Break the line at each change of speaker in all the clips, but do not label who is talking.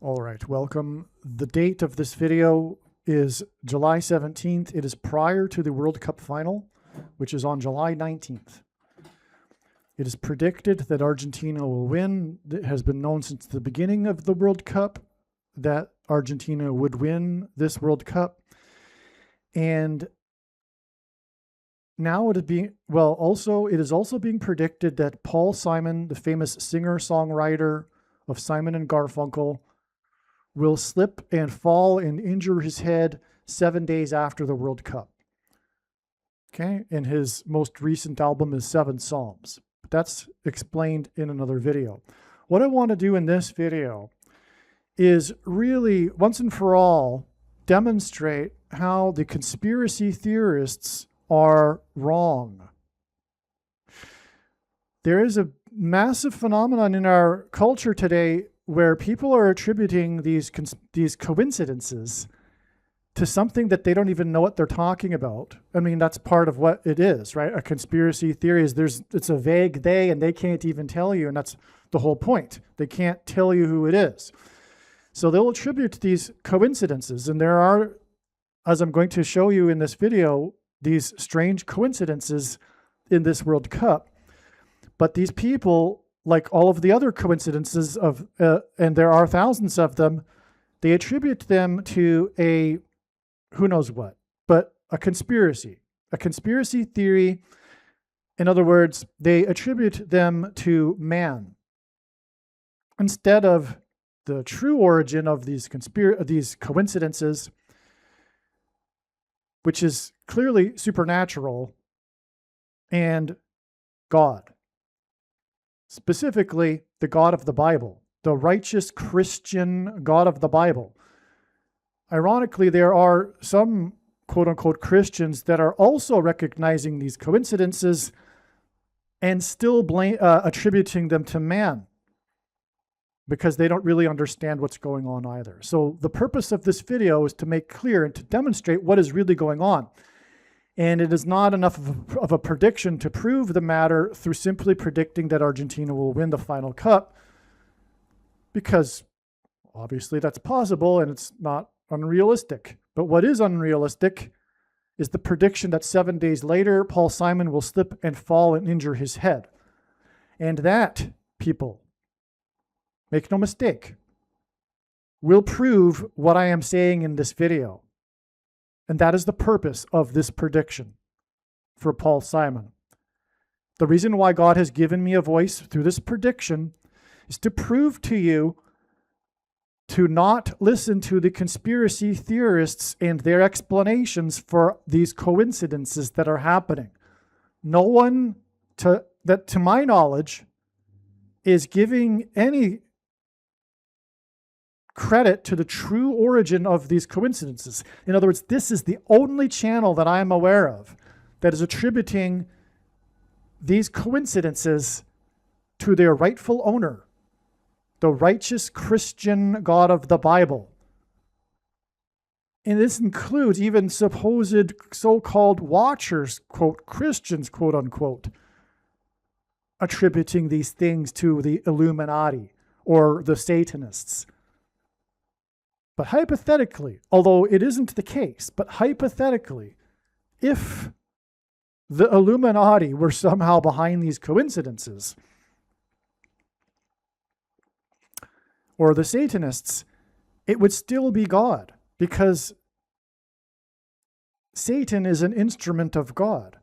All right, welcome. The date of this video is July 17th. It is prior to the World Cup final, which is on July 19th. It is predicted that Argentina will win. It has been known since the beginning of the World Cup that Argentina would win this World Cup. And now it is also being predicted that Paul Simon, the famous singer-songwriter of Simon and Garfunkel, will slip and fall and injure his head 7 days after the World Cup. Okay, and his most recent album is 7 Psalms. But that's explained in another video. What I want to do in this video is really, once and for all, demonstrate how the conspiracy theorists are wrong. There is a massive phenomenon in our culture today where people are attributing these coincidences to something that they don't even know what they're talking about. I mean, that's part of what it is, right? A conspiracy theory is it's a vague they, and they can't even tell you, and that's the whole point. They can't tell you who it is. So they'll attribute these coincidences, and there are, as I'm going to show you in this video, these strange coincidences in this World Cup. But these people, like all of the other coincidences and there are thousands of them, they attribute them to a who knows what, but a conspiracy theory. In other words, they attribute them to man instead of the true origin of these coincidences, which is clearly supernatural, and God. Specifically, the God of the Bible, the righteous Christian God of the Bible. Ironically, there are some quote-unquote Christians that are also recognizing these coincidences and still attributing them to man because they don't really understand what's going on either. So the purpose of this video is to make clear and to demonstrate what is really going on. And it is not enough of a prediction to prove the matter through simply predicting that Argentina will win the final cup, because obviously that's possible and it's not unrealistic. But what is unrealistic is the prediction that 7 days later, Paul Simon will slip and fall and injure his head. And that, people, make no mistake, will prove what I am saying in this video. And that is the purpose of this prediction for Paul Simon. The reason why God has given me a voice through this prediction is to prove to you to not listen to the conspiracy theorists and their explanations for these coincidences that are happening. No one, to my knowledge, is giving any credit to the true origin of these coincidences. In other words, this is the only channel that I am aware of that is attributing these coincidences to their rightful owner, the righteous Christian God of the Bible. And this includes even supposed so-called watchers, quote, Christians, quote unquote, attributing these things to the Illuminati or the Satanists. But hypothetically, although it isn't the case, but hypothetically, if the Illuminati were somehow behind these coincidences, or the Satanists, it would still be God, because Satan is an instrument of God.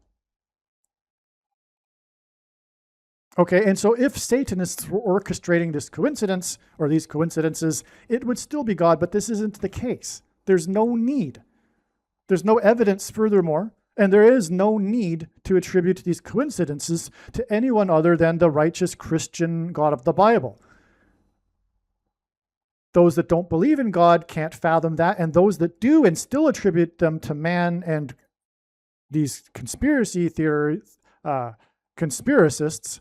Okay, and so if Satanists were orchestrating this coincidence or these coincidences, it would still be God, but this isn't the case. There's no need. There's no evidence, furthermore, and there is no need to attribute these coincidences to anyone other than the righteous Christian God of the Bible. Those that don't believe in God can't fathom that, and those that do and still attribute them to man and these conspiracy theories, conspiracists,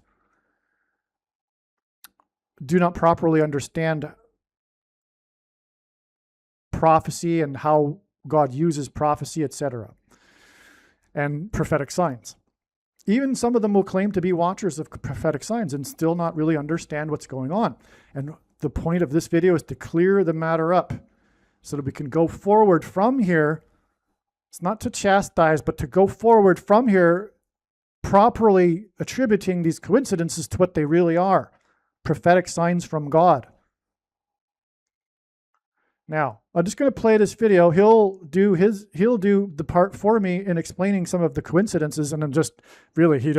do not properly understand prophecy and how God uses prophecy, etc., and prophetic signs. Even some of them will claim to be watchers of prophetic signs and still not really understand what's going on. And the point of this video is to clear the matter up so that we can go forward from here. It's not to chastise, but to go forward from here, properly attributing these coincidences to what they really are, prophetic signs from God. Now, I'm just going to play this video. He'll do the part for me in explaining some of the coincidences, and I'm just really he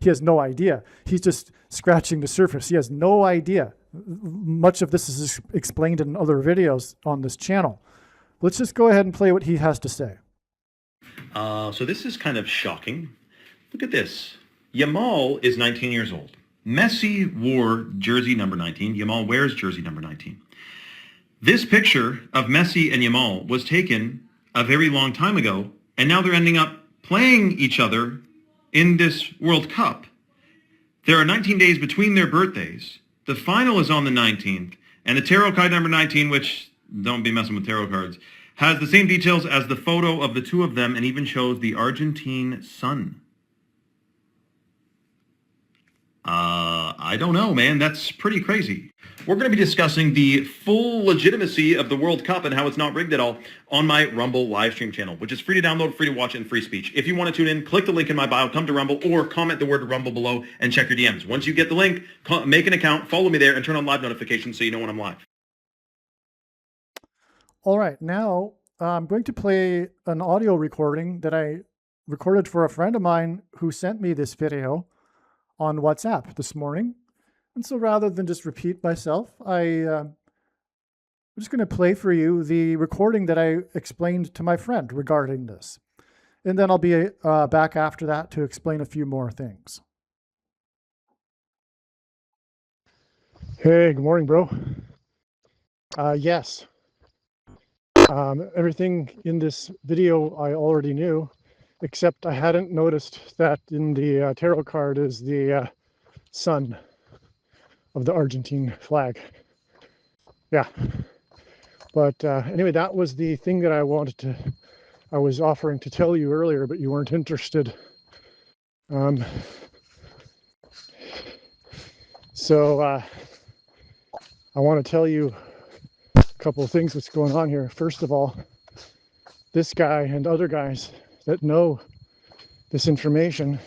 has no idea. He's just scratching the surface. He has no idea. Much of this is explained in other videos on this channel. Let's just go ahead and play what he has to say.
So this is kind of shocking. Look at this. Yamal is 19 years old. Messi wore jersey number 19. Yamal wears jersey number 19. This picture of Messi and Yamal was taken a very long time ago, and now they're ending up playing each other in this World Cup. There are 19 days between their birthdays. The final is on the 19th, and the tarot card number 19, which, don't be messing with tarot cards, has the same details as the photo of the two of them and even shows the Argentine sun. I don't know, man. That's pretty crazy. We're going to be discussing the full legitimacy of the World Cup and how it's not rigged at all on my Rumble live stream channel, which is free to download, free to watch, and free speech. If you want to tune in, click the link in my bio, come to Rumble, or comment the word Rumble below and check your DMs. Once you get the link, make an account, follow me there, and turn on live notifications so you know when I'm live.
All right, now I'm going to play an audio recording that I recorded for a friend of mine who sent me this video on WhatsApp this morning. And so rather than just repeat myself, I'm just going to play for you the recording that I explained to my friend regarding this. And then I'll be back after that to explain a few more things.
Hey, good morning, bro. Yes. Everything in this video I already knew, except I hadn't noticed that in the tarot card is the sun of the Argentine flag. Yeah. But anyway, that was the thing that I was offering to tell you earlier, but you weren't interested. So I want to tell you a couple of things that's going on here. First of all, this guy and other guys that know this information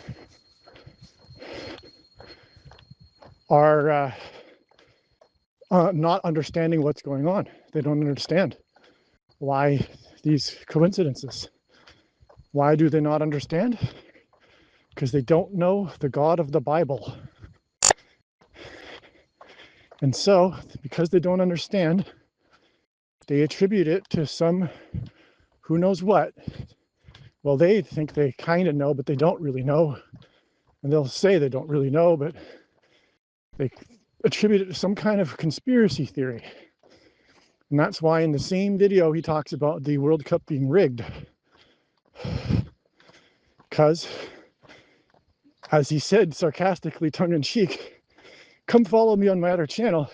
are not understanding what's going on. They don't understand why these coincidences. Why do they not understand? Because they don't know the God of the Bible. And so, because they don't understand, they attribute it to some who knows what. Well, they think they kind of know, but they don't really know. And they'll say they don't really know, but they attribute it to some kind of conspiracy theory. And that's why in the same video he talks about the World Cup being rigged. Because, as he said sarcastically, tongue-in-cheek, come follow me on my other channel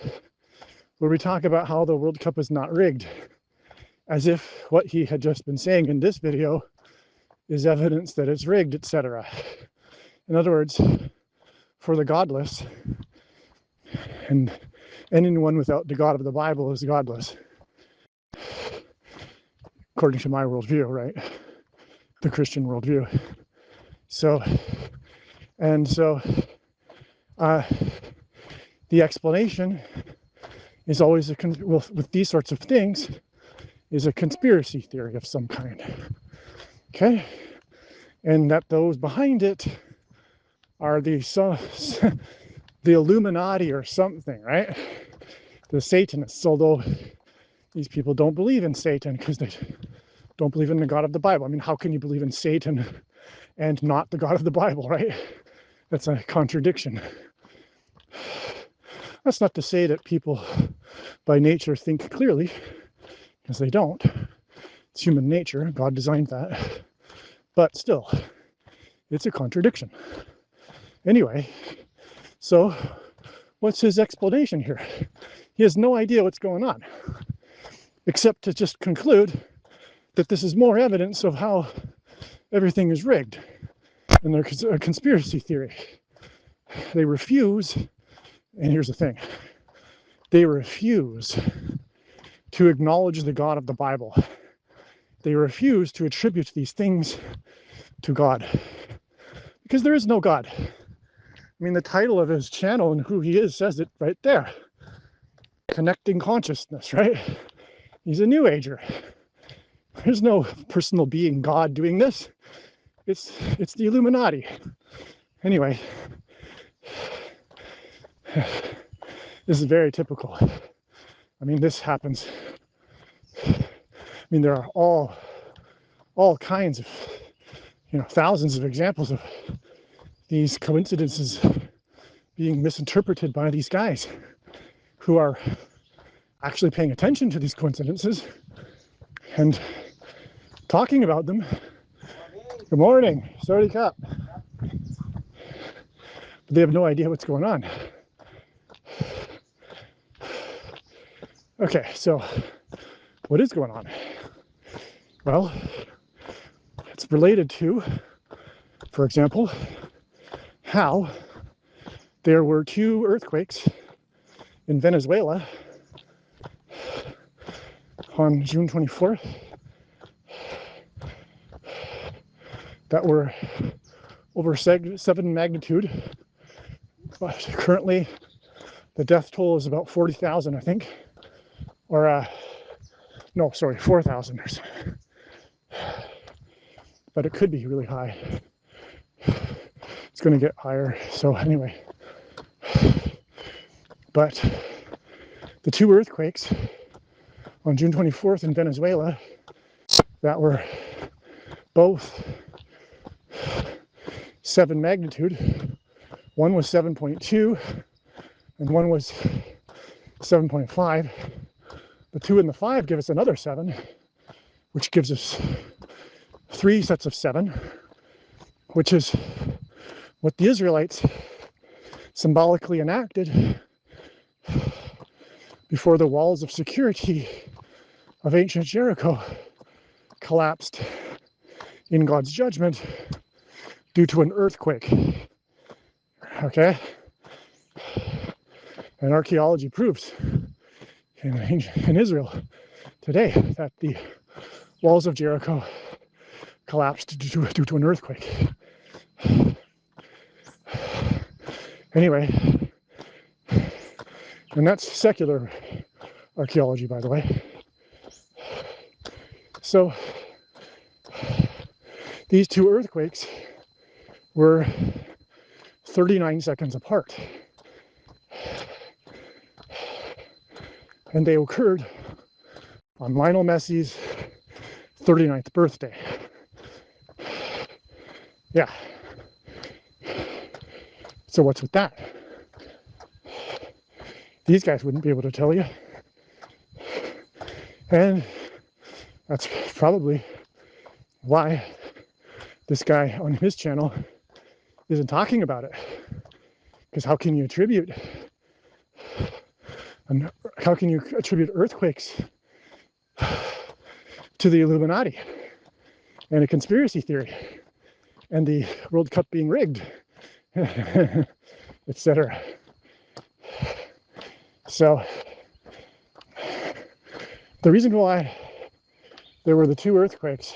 where we talk about how the World Cup is not rigged. As if what he had just been saying in this video is evidence that it's rigged, etc. In other words, for the godless, and anyone without the God of the Bible is godless. According to my worldview, right? The Christian worldview. So the explanation is always with these sorts of things is a conspiracy theory of some kind. Okay? And that those behind it are the Illuminati or something, right? The Satanists, although these people don't believe in Satan because they don't believe in the God of the Bible. I mean, how can you believe in Satan and not the God of the Bible, right? That's a contradiction. That's not to say that people by nature think clearly, because they don't. It's human nature. God designed that. But still, it's a contradiction. Anyway, so what's his explanation here? He has no idea what's going on, except to just conclude that this is more evidence of how everything is rigged and there's a conspiracy theory. They refuse, and here's the thing, they refuse to acknowledge the God of the Bible. They refuse to attribute these things to God, because there is no God. I mean, the title of his channel and who he is says it right there. Connecting consciousness, right? He's a New Ager. There's no personal being God doing this. It's the Illuminati. Anyway, this is very typical. I mean, this happens. I mean, there are all kinds of, thousands of examples of these coincidences being misinterpreted by these guys who are actually paying attention to these coincidences and talking about them. Good morning. Sorry, Cup. But they have no idea what's going on. Okay, so what is going on? Well, it's related to, for example, how there were 2 earthquakes in Venezuela on June 24th that were over 7 magnitude. But currently, the death toll is about 40,000, I think. Or, no, sorry, 4,000 or something. But it could be really high. It's going to get higher. So anyway, but the 2 earthquakes on June 24th in Venezuela that were both 7 magnitude, one was 7.2 and one was 7.5. The 2 and the 5 give us another 7, which gives us 3 sets of 7, which is what the Israelites symbolically enacted before the walls of security of ancient Jericho collapsed in God's judgment due to an earthquake. Okay? And archaeology proves in Israel today that the walls of Jericho collapsed due to an earthquake. Anyway, and that's secular archaeology, by the way. So these 2 earthquakes were 39 seconds apart. And they occurred on Lionel Messi's 39th birthday. Yeah. So what's with that? These guys wouldn't be able to tell you. And that's probably why this guy on his channel isn't talking about it. Because how can you attribute earthquakes to the Illuminati and a conspiracy theory and the World Cup being rigged, etc. So the reason why there were the 2 earthquakes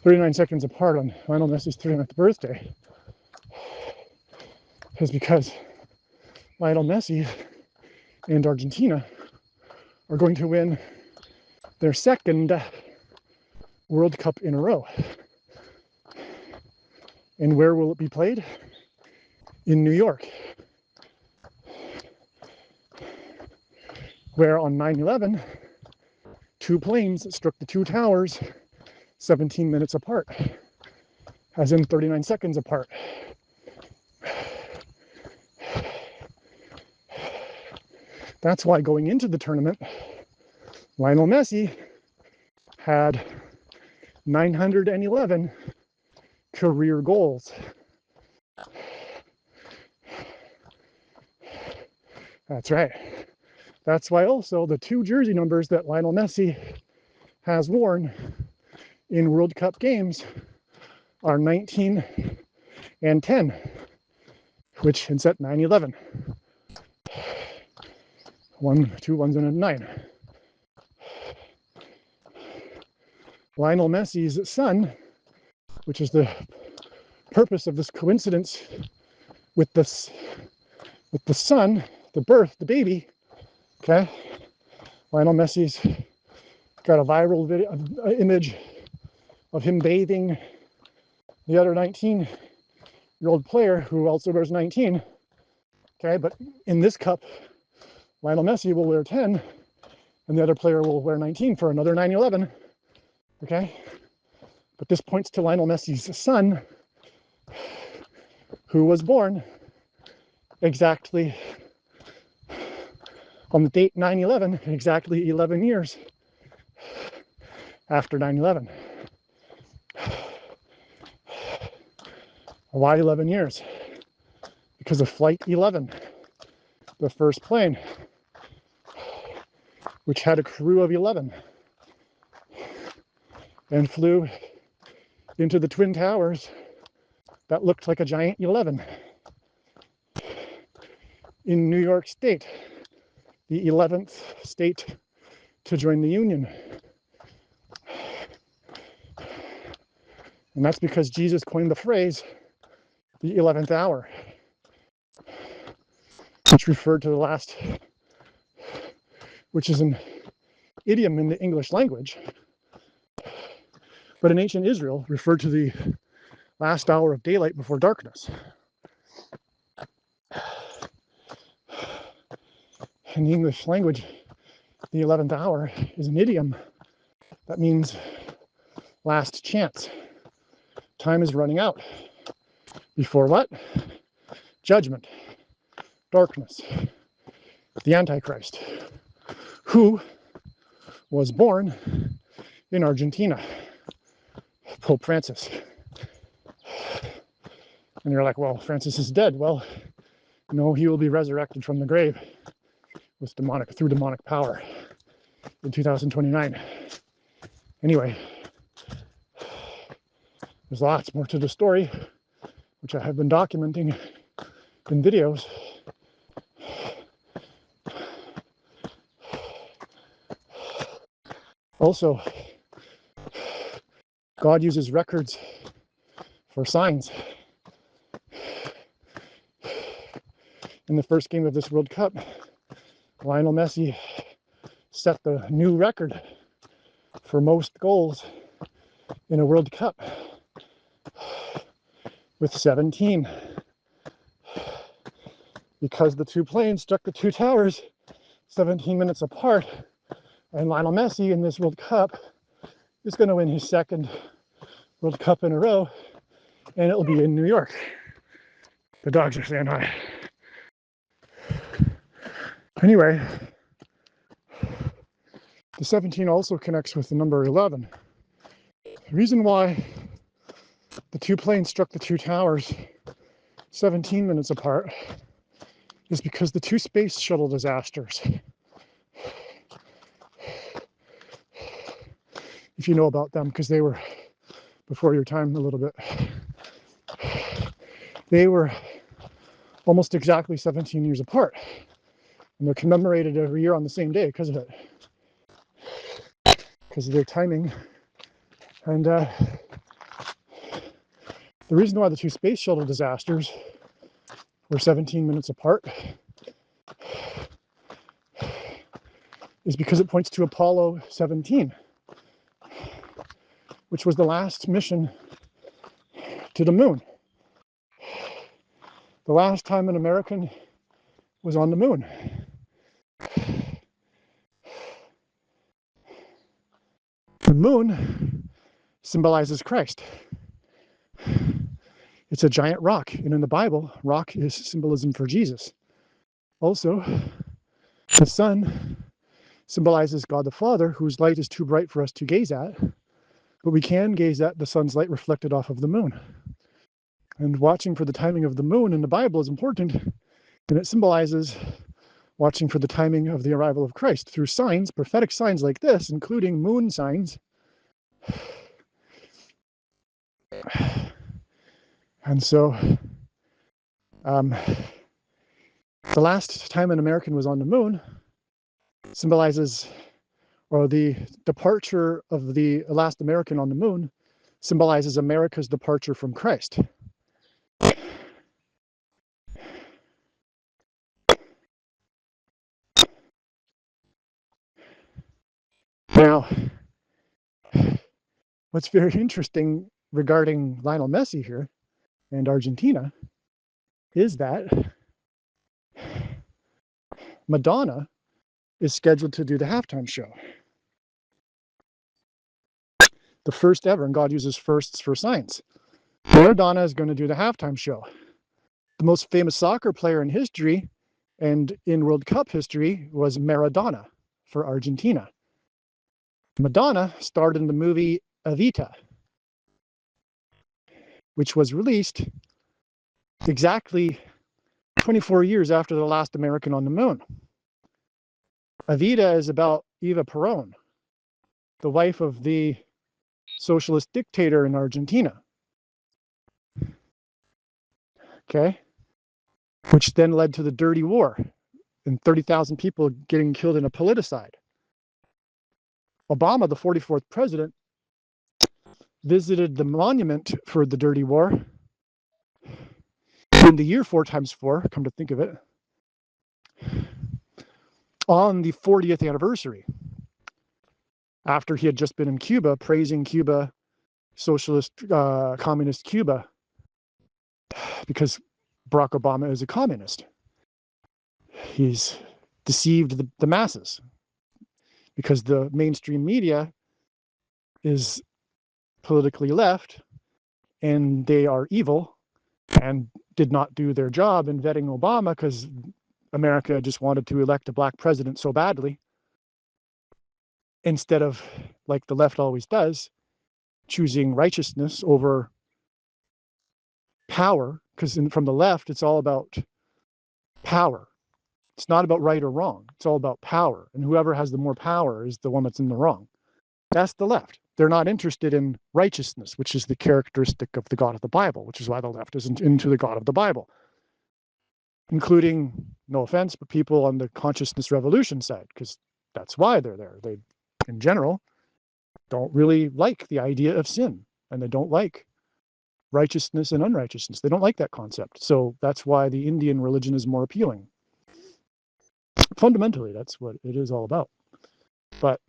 39 seconds apart on Lionel Messi's 39th birthday is because Lionel Messi and Argentina are going to win their 2nd World Cup in a row. And where will it be played? In New York, where on 9/11, 2 planes struck the 2 towers 17 minutes apart, as in 39 seconds apart. That's why going into the tournament, Lionel Messi had 911 career goals. That's right. That's why also the 2 jersey numbers that Lionel Messi has worn in World Cup games are 19 and 10, which hints at 9/11. 1, 2 ones and a 9. Lionel Messi's son, which is the purpose of this coincidence with the son, the birth, the baby. Okay, Lionel Messi's got a viral video, image of him bathing the other 19-year-old player who also wears 19. Okay, but in this cup, Lionel Messi will wear 10, and the other player will wear 19 for another 9/11. Okay, but this points to Lionel Messi's son, who was born exactly on the date 9/11, exactly 11 years after 9/11. Why 11 years? Because of Flight 11, the first plane, which had a crew of 11 and flew into the Twin Towers that looked like a giant 11 in New York State, the 11th state to join the Union. And that's because Jesus coined the phrase, the 11th hour, which referred to the last, which is an idiom in the English language, but in ancient Israel referred to the last hour of daylight before darkness. In the English language, the 11th hour is an idiom that means last chance. Time is running out. Before what? Judgment, darkness, the Antichrist, who was born in Argentina, Pope Francis. And you're like, well, Francis is dead. Well, no, he will be resurrected from the grave with through demonic power in 2029. Anyway, there's lots more to the story, which I have been documenting in videos. Also, God uses records for signs. In the first game of this World Cup, Lionel Messi set the new record for most goals in a World Cup with 17. Because the two planes struck the two towers 17 minutes apart, and Lionel Messi in this World Cup is going to win his second World Cup in a row, and it'll be in New York. The dogs are saying hi. Anyway, the 17 also connects with the number 11. The reason why the two planes struck the two towers 17 minutes apart is because the two space shuttle disasters, if you know about them, because they were before your time a little bit, they were almost exactly 17 years apart, and they're commemorated every year on the same day because of it, because of their timing. And the reason why the two space shuttle disasters were 17 minutes apart is because it points to Apollo 17, which was the last mission to the moon. The last time an American was on the moon. The moon symbolizes Christ. It's a giant rock, and in the Bible, rock is symbolism for Jesus. Also, the sun symbolizes God the Father, whose light is too bright for us to gaze at, but we can gaze at the sun's light reflected off of the moon. And watching for the timing of the moon in the Bible is important, and it symbolizes watching for the timing of the arrival of Christ through signs, prophetic signs like this, including moon signs. And so The last time an American was on the moon symbolizes, or the departure of the last American on the moon symbolizes America's departure from Christ. Now, what's very interesting regarding Lionel Messi here and Argentina is that Madonna is scheduled to do the halftime show. The first ever, and God uses firsts for signs. Madonna is going to do the halftime show. The most famous soccer player in history and in World Cup history was Maradona for Argentina. Madonna starred in the movie Evita, which was released exactly 24 years after the last American on the moon. Evita is about Eva Perón, the wife of the socialist dictator in Argentina. Okay? Which then led to the Dirty War and 30,000 people getting killed in a politicide. Obama, the 44th president, visited the monument for the Dirty War in the year 4 times 4, come to think of it, on the 40th anniversary, after he had just been in Cuba, praising Cuba, socialist, communist Cuba, because Barack Obama is a communist. He's deceived the masses because the mainstream media is politically left and they are evil and did not do their job in vetting Obama because America just wanted to elect a black president so badly, instead of, like the left always does, choosing righteousness over power, because from the left it's all about power. It's not about right or wrong. It's all about power, and whoever has the more power is the one that's in the wrong. That's the left. They're not interested in righteousness, which is the characteristic of the God of the Bible, which is why the left is into the God of the Bible, including, no offense, but people on the consciousness revolution side, because that's why they're there. They, in general, don't really like the idea of sin, and they don't like righteousness and unrighteousness. They don't like that concept. So that's why the Indian religion is more appealing. Fundamentally, that's what it is all about. But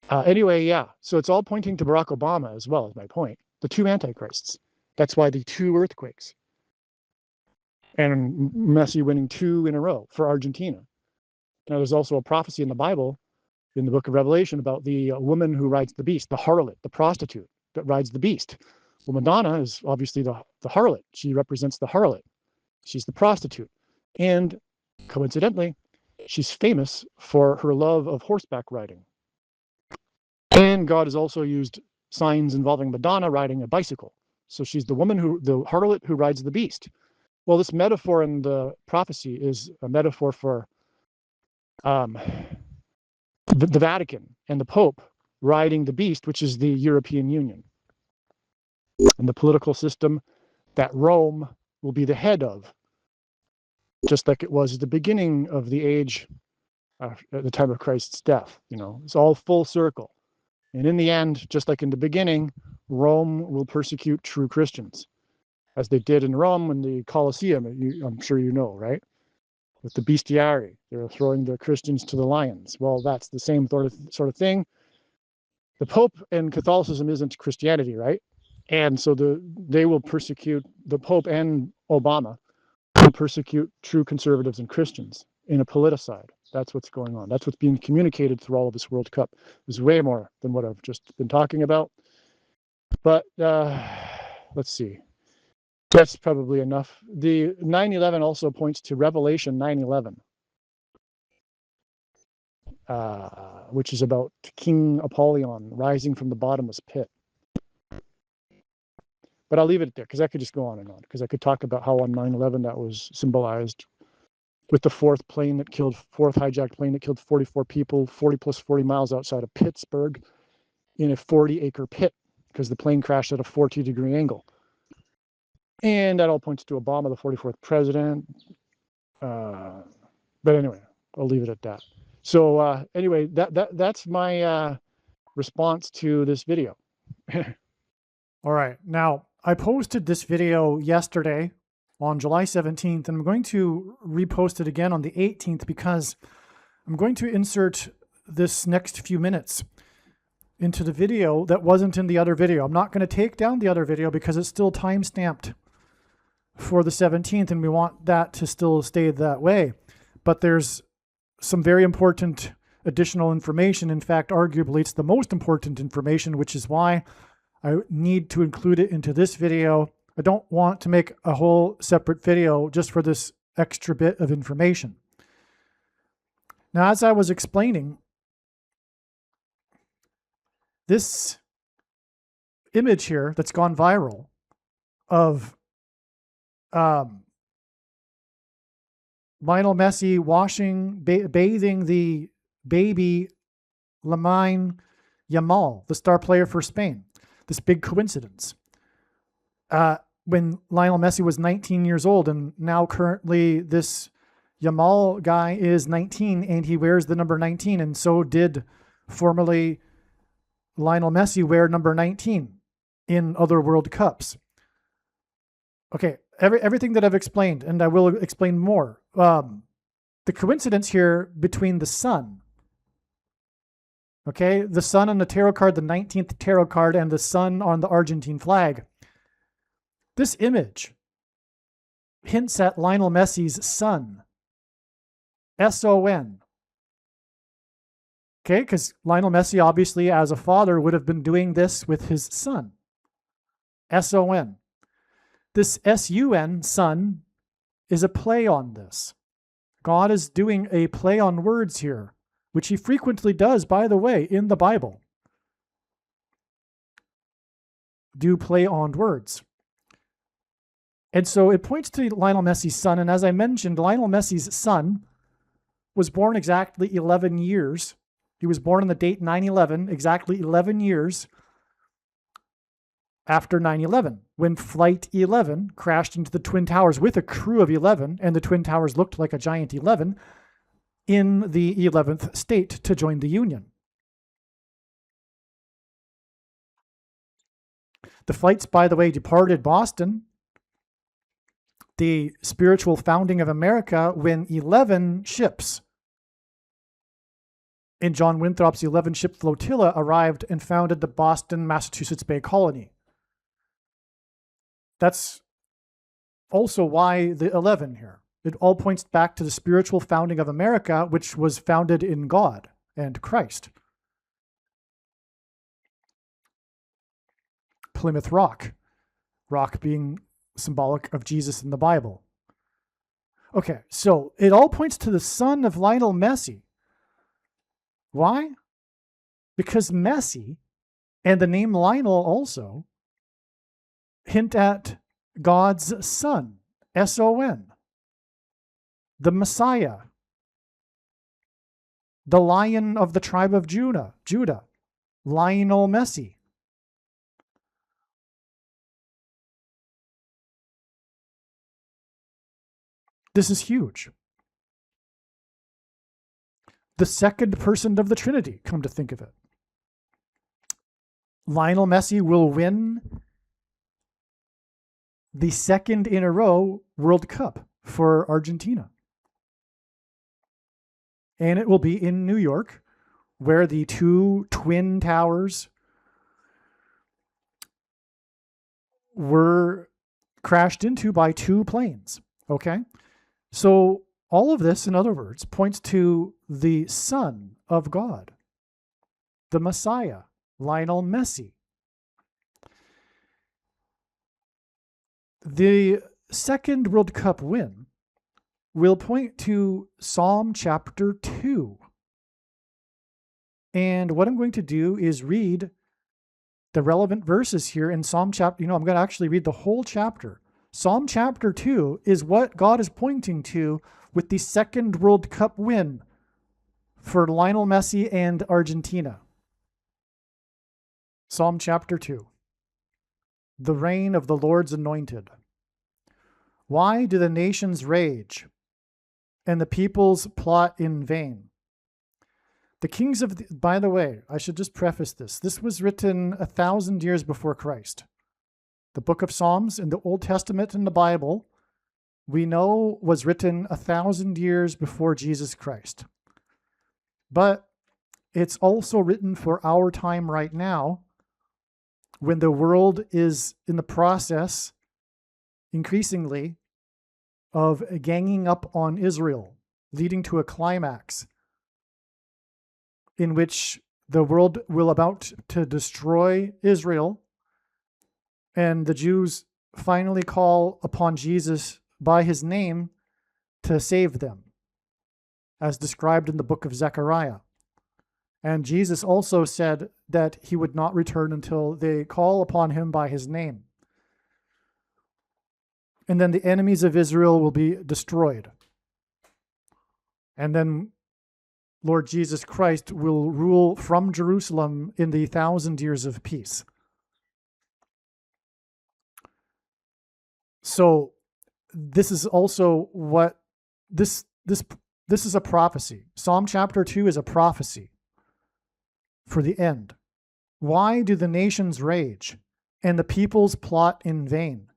anyway, yeah. So it's all pointing to Barack Obama as well, is my point. The 2 antichrists. That's why the 2 earthquakes. And Messi winning 2 in a row for Argentina. Now, there's also a prophecy in the Bible, in the book of Revelation, about the woman who rides the beast, the harlot, the prostitute that rides the beast. Well, Madonna is obviously the harlot. She represents the harlot. She's the prostitute. And coincidentally, she's famous for her love of horseback riding. And God has also used signs involving Madonna riding a bicycle. So she's the woman the harlot who rides the beast. Well, this metaphor in the prophecy is a metaphor for the Vatican and the Pope riding the beast, which is the European Union, and the political system that Rome will be the head of, just like it was at the beginning of the age at the time of Christ's death. You know, it's all full circle. And in the end, just like in the beginning, Rome will persecute true Christians, as they did in Rome in the Colosseum. I'm sure you know, right? With the bestiary, they're throwing the Christians to the lions. Well, that's the same sort of thing. The Pope and Catholicism isn't Christianity, right? And so they will persecute, the Pope and Obama will persecute true conservatives and Christians in a politicide. That's what's going on. That's what's being communicated through all of this World Cup. There's way more than what I've just been talking about. But let's see. That's probably enough. The 9/11 also points to Revelation 9/11, which is about King Apollyon rising from the bottomless pit. But I'll leave it there because I could just go on and on, because I could talk about how on 9/11 that was symbolized with the fourth hijacked plane that killed 44 people, 40 plus 40 miles outside of Pittsburgh in a 40-acre pit because the plane crashed at a 40-degree angle. And that all points to Obama, the 44th president. But anyway, I'll leave it at that. So anyway, that's my response to this video.
All right. Now, I posted this video yesterday on July 17th, and I'm going to repost it again on the 18th because I'm going to insert this next few minutes into the video that wasn't in the other video. I'm not going to take down the other video because it's still time-stamped for the 17th, and we want that to still stay that way. But there's some very important additional information. In fact, arguably, it's the most important information, which is why I need to include it into this video. I don't want to make a whole separate video just for this extra bit of information. Now, as I was explaining, this image here that's gone viral of Lionel Messi bathing the baby Lamine Yamal, the star player for Spain. This big coincidence. When Lionel Messi was 19 years old, and now currently this Yamal guy is 19 and he wears the number 19, and so did formerly Lionel Messi wear number 19 in other World Cups. Okay, everything that I've explained, and I will explain more. The coincidence here between the sun, okay, the sun on the tarot card, the 19th tarot card, and the sun on the Argentine flag. This image hints at Lionel Messi's son, S-O-N. Okay, because Lionel Messi, obviously, as a father, would have been doing this with his son, S-O-N. This S-U-N, son, is a play on this. God is doing a play on words here, which he frequently does, by the way, in the Bible. Do play on words. And so it points to Lionel Messi's son. And as I mentioned, Lionel Messi's son was born exactly 11 years. He was born on the date 9/11, exactly 11 years after 9/11, when Flight 11 crashed into the Twin Towers with a crew of 11, and the Twin Towers looked like a giant 11 in the 11th state to join the Union. The flights, by the way, departed Boston, the spiritual founding of America, when 11 ships in John Winthrop's 11-ship flotilla arrived and founded the Boston, Massachusetts Bay Colony. That's also why the 11 here. It all points back to the spiritual founding of America, which was founded in God and Christ. Plymouth Rock. Rock being symbolic of Jesus in the Bible. Okay, so it all points to the son of Lionel Messi. Why? Because Messi and the name Lionel also hint at God's son, S-O-N, the Messiah, the Lion of the tribe of Judah, Lionel Messi. This is huge. The second person of the Trinity, come to think of it. Lionel Messi will win the second in a row World Cup for Argentina. And it will be in New York, where the two twin towers were crashed into by two planes. Okay? So all of this, in other words, points to the Son of God, the Messiah, Lionel Messi. The second World Cup win will point to Psalm chapter 2. And what I'm going to do is read the relevant verses here in Psalm chapter. I'm going to actually read the whole chapter. Psalm chapter 2 is what God is pointing to with the second World Cup win for Lionel Messi and Argentina. Psalm chapter 2. The reign of the Lord's anointed. Why do the nations rage and the peoples plot in vain? The kings of by the way, I should just preface this. This was written 1,000 years before Christ. The book of Psalms in the Old Testament in the Bible, we know was written 1,000 years before Jesus Christ. But it's also written for our time right now, when the world is in the process, increasingly, of ganging up on Israel, leading to a climax in which the world will about to destroy Israel, and the Jews finally call upon Jesus by his name to save them, as described in the book of Zechariah. And Jesus also said that he would not return until they call upon him by his name. And then the enemies of Israel will be destroyed. And then Lord Jesus Christ will rule from Jerusalem in the 1,000 years of peace. So this is also what this is a prophecy. Psalm chapter 2 is a prophecy for the end. Why do the nations rage and the peoples plot in vain?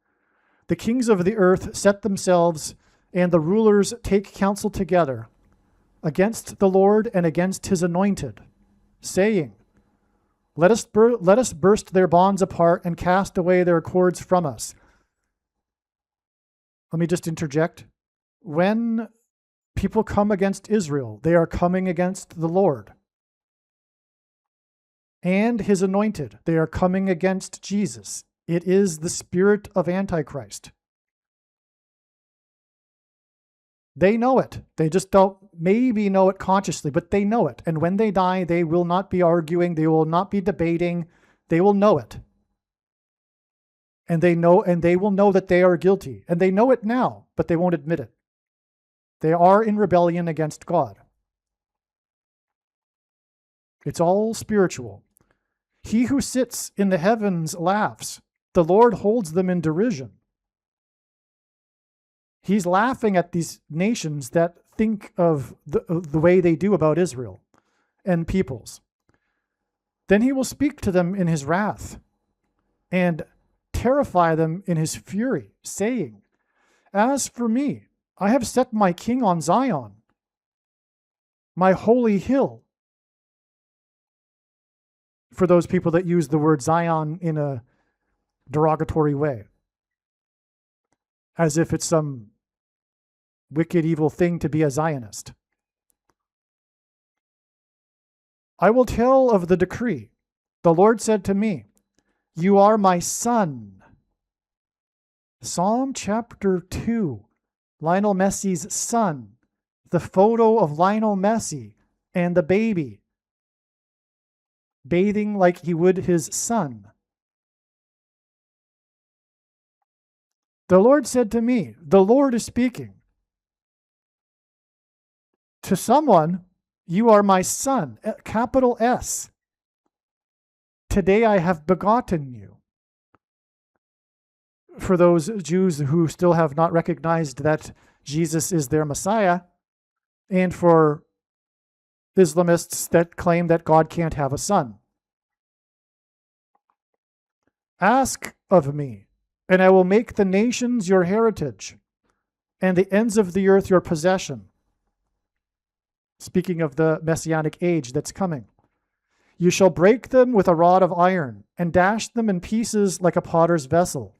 The kings of the earth set themselves, and the rulers take counsel together against the Lord and against his anointed, saying, let us burst their bonds apart and cast away their cords from us. Let me just interject. When people come against Israel, they are coming against the Lord and his anointed. They are coming against Jesus. It is the spirit of Antichrist. They know it. They just don't maybe know it consciously, but they know it. And when they die, they will not be arguing. They will not be debating. They will know it. And they will know that they are guilty. And they know it now, but they won't admit it. They are in rebellion against God. It's all spiritual. He who sits in the heavens laughs. The Lord holds them in derision. He's laughing at these nations that think of the way they do about Israel and peoples. Then he will speak to them in his wrath and terrify them in his fury, saying, as for me, I have set my king on Zion, my holy hill. For those people that use the word Zion in a derogatory way, as if it's some wicked, evil thing to be a Zionist. I will tell of the decree. The Lord said to me, you are my son. Psalm chapter 2, Lionel Messi's son, the photo of Lionel Messi and the baby bathing like he would his son. The Lord said to me, the Lord is speaking to someone, you are my son, capital S. Today I have begotten you. For those Jews who still have not recognized that Jesus is their Messiah, and for Islamists that claim that God can't have a son. Ask of me, and I will make the nations your heritage, and the ends of the earth your possession. Speaking of the messianic age that's coming. You shall break them with a rod of iron, and dash them in pieces like a potter's vessel.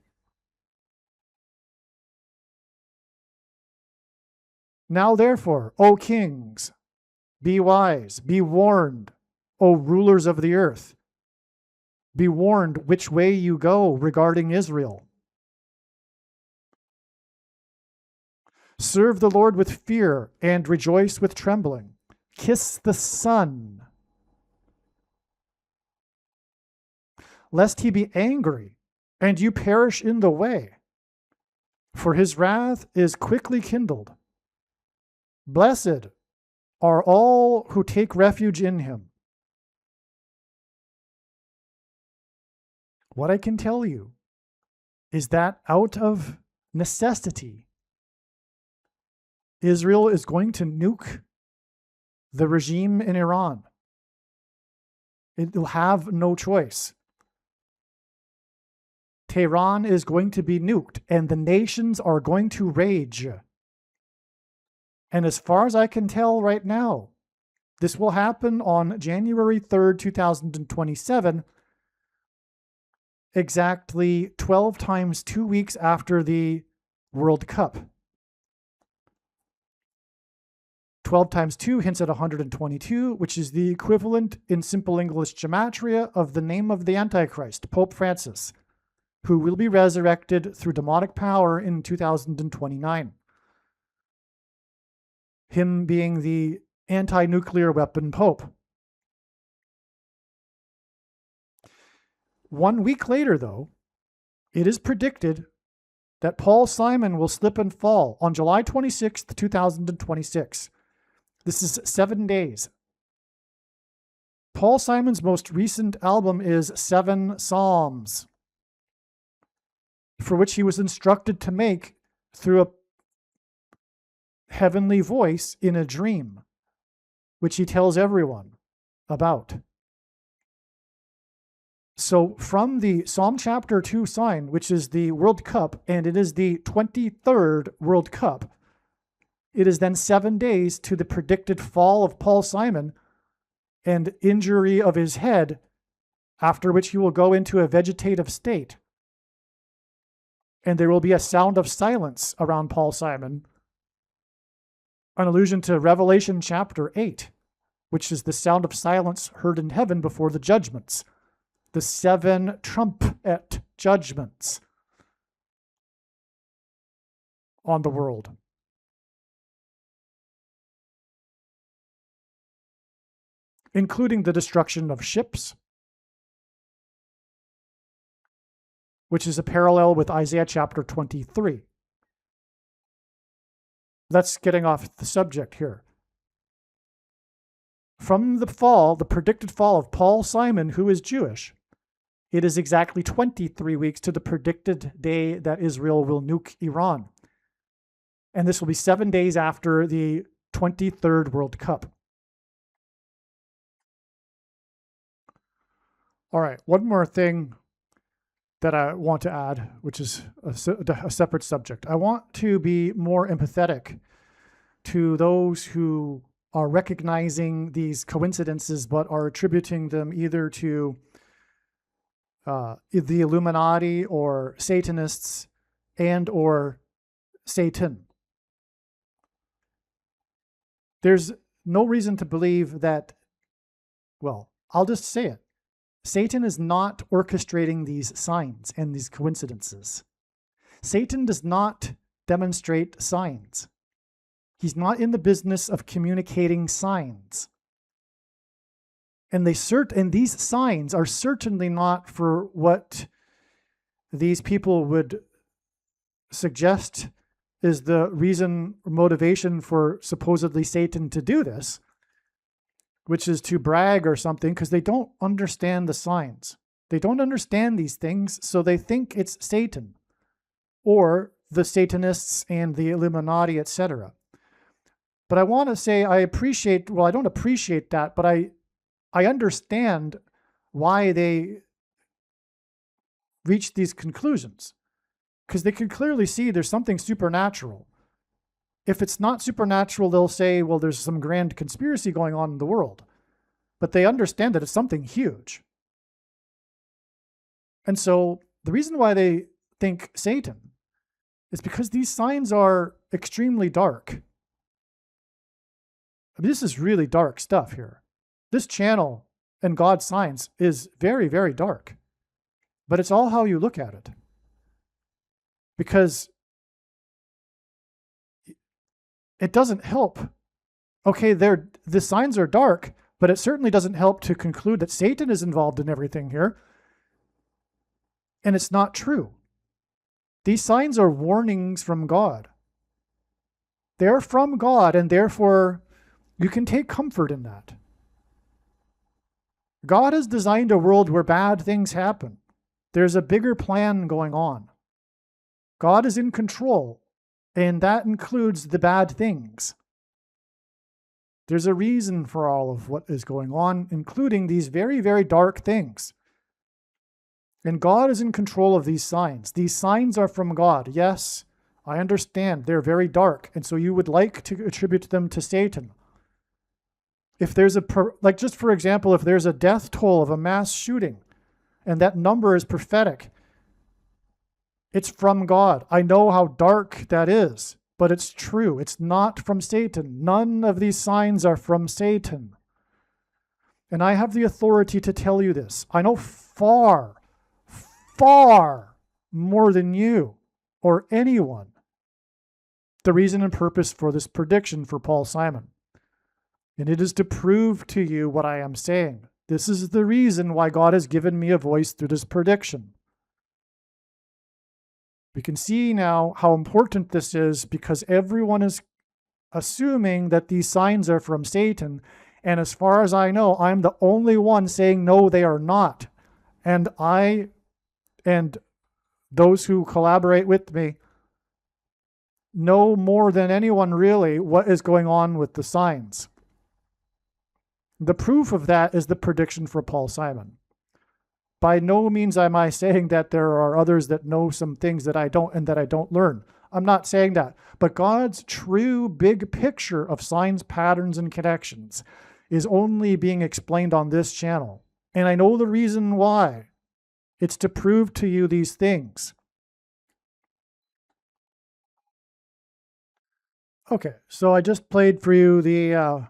Now therefore, O kings, be wise, be warned, O rulers of the earth. Be warned which way you go regarding Israel. Serve the Lord with fear and rejoice with trembling. Kiss the Son, lest he be angry and you perish in the way, for his wrath is quickly kindled. Blessed are all who take refuge in him. What I can tell you is that out of necessity, Israel is going to nuke the regime in Iran. It will have no choice. Tehran is going to be nuked, and the nations are going to rage. And as far as I can tell right now, this will happen on January 3rd, 2027, exactly 12 times 2 weeks after the World Cup. 12 times 2 hints at 122, which is the equivalent in simple English gematria of the name of the Antichrist, Pope Francis, who will be resurrected through demonic power in 2029. Him being the anti-nuclear weapon pope. 1 week later, though, it is predicted that Paul Simon will slip and fall on July 26th, 2026. This is 7 days. Paul Simon's most recent album is 7 Psalms, for which he was instructed to make through a heavenly voice in a dream, which he tells everyone about. So from the Psalm chapter 2 sign, which is the World Cup, and it is the 23rd World Cup, it is then 7 days to the predicted fall of Paul Simon and injury of his head, after which he will go into a vegetative state. And there will be a sound of silence around Paul Simon, an allusion to Revelation chapter 8, which is the sound of silence heard in heaven before the judgments, the 7 trumpet judgments on the world. Including the destruction of ships, which is a parallel with Isaiah chapter 23. That's getting off the subject here. From the fall, the predicted fall of Paul Simon, who is Jewish, it is exactly 23 weeks to the predicted day that Israel will nuke Iran. And this will be 7 days after the 23rd World Cup. All right, one more thing that I want to add, which is a separate subject. I want to be more empathetic to those who are recognizing these coincidences but are attributing them either to the Illuminati or Satanists and or Satan. There's no reason to believe that, well, I'll just say it. Satan is not orchestrating these signs and these coincidences. Satan does not demonstrate signs. He's not in the business of communicating signs. And these signs are certainly not for what these people would suggest is the reason or motivation for supposedly Satan to do this, which is to brag or something, because they don't understand the signs. They don't understand these things, so they think it's Satan or the Satanists and the Illuminati, etc. But I want to say I don't appreciate that, but I understand why they reach these conclusions, because they can clearly see there's something supernatural. If it's not supernatural, they'll say, well, there's some grand conspiracy going on in the world. But they understand that it's something huge. And so the reason why they think Satan is because these signs are extremely dark. I mean, this is really dark stuff here. This channel and God's signs is very, very dark. But it's all how you look at it. Because it doesn't help. Okay, the signs are dark, but it certainly doesn't help to conclude that Satan is involved in everything here. And it's not true. These signs are warnings from God. They're from God, and therefore you can take comfort in that. God has designed a world where bad things happen. There's a bigger plan going on. God is in control. And that includes the bad things. There's a reason for all of what is going on, including these very, very dark things. And God is in control of these signs. These signs are from God. Yes, I understand they're very dark. And so you would like to attribute them to Satan. If there's like just for example, if there's a death toll of a mass shooting and that number is prophetic, it's from God. I know how dark that is, but it's true. It's not from Satan. None of these signs are from Satan. And I have the authority to tell you this. I know far more than you or anyone the reason and purpose for this prediction for Paul Simon. And it is to prove to you what I am saying. This is the reason why God has given me a voice through this prediction. We can see now how important this is because everyone is assuming that these signs are from Satan. And as far as I know, I'm the only one saying, no, they are not. And I and those who collaborate with me know more than anyone really what is going on with the signs. The proof of that is the prediction for Paul Simon. By no means am I saying that there are others that know some things that I don't and that I don't learn. I'm not saying that. But God's true big picture of signs, patterns, and connections is only being explained on this channel. And I know the reason why. It's to prove to you these things. Okay, so I just played for you the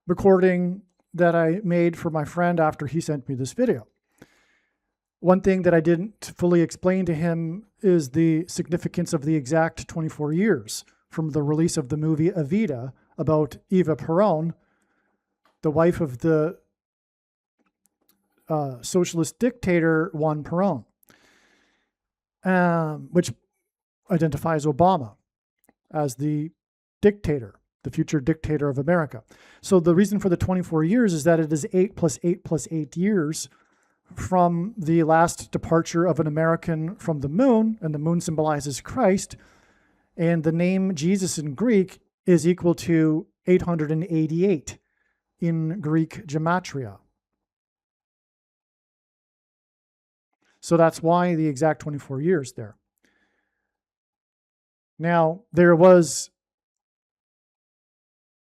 recording that I made for my friend after he sent me this video. One thing that I didn't fully explain to him is the significance of the exact 24 years from the release of the movie Evita about Eva Peron, the wife of the socialist dictator Juan Perón, which identifies Obama as the dictator, the future dictator of America. So the reason for the 24 years is that it is 8 plus 8 plus 8 years from the last departure of an American from the moon, and the moon symbolizes Christ, and the name Jesus in Greek is equal to 888 in Greek gematria. So that's why the exact 24 years there. Now, there was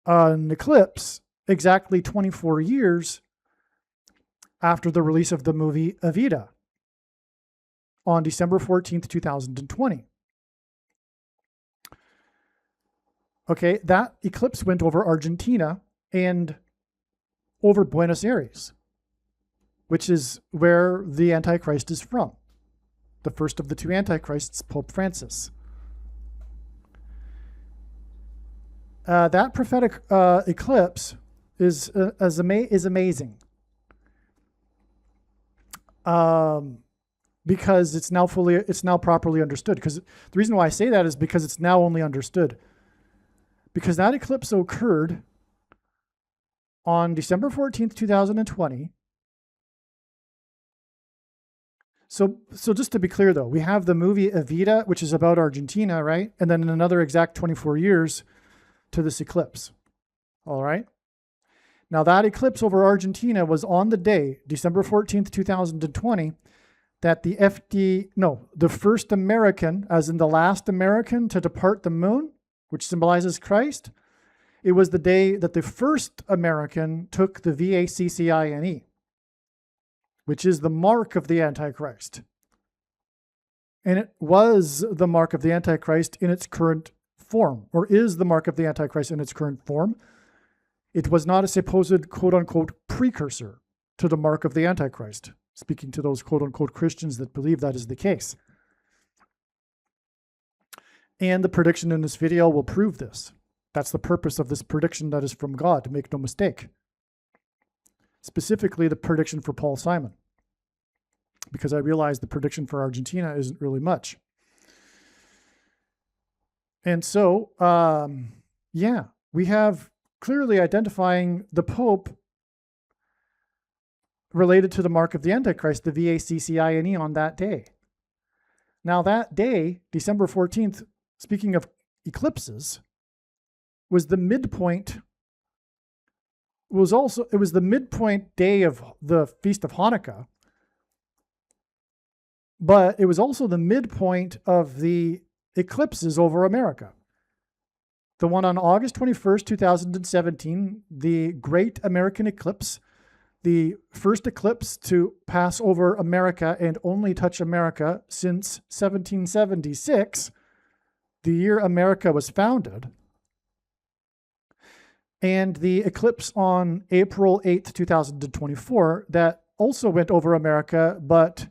an eclipse exactly 24 years after the release of the movie Evita on December 14th, 2020. Okay, that eclipse went over Argentina and over Buenos Aires, which is where the Antichrist is from. The first of the two Antichrists, Pope Francis. That prophetic eclipse is amazing. Because it's now properly understood. Because the reason why I say that is because it's now only understood. Because that eclipse occurred on December 14th, 2020. So just to be clear though, we have the movie Evita, which is about Argentina, right? And then another exact 24 years to this eclipse. All right. Now that eclipse over Argentina was on the day, December 14th, 2020, that the first American, as in the last American to depart the moon, which symbolizes Christ, it was the day that the first American took the VACCINE, which is the mark of the Antichrist. And it was the mark of the Antichrist in its current form, or is the mark of the Antichrist in its current form. It was not a supposed quote-unquote precursor to the mark of the Antichrist, speaking to those quote-unquote Christians that believe that is the case. And the prediction in this video will prove this. That's the purpose of this prediction that is from God, to make no mistake. Specifically, the prediction for Paul Simon, because I realize the prediction for Argentina isn't really much. And so, we have clearly identifying the Pope related to the mark of the Antichrist, the VACCINE, on that day. Now that day, December 14th, speaking of eclipses was the midpoint. It was the midpoint day of the Feast of Hanukkah, but it was also the midpoint of the eclipses over America. The one on August 21st, 2017, the Great American Eclipse, the first eclipse to pass over America and only touch America since 1776, the year America was founded. And the eclipse on April 8th, 2024, that also went over America, but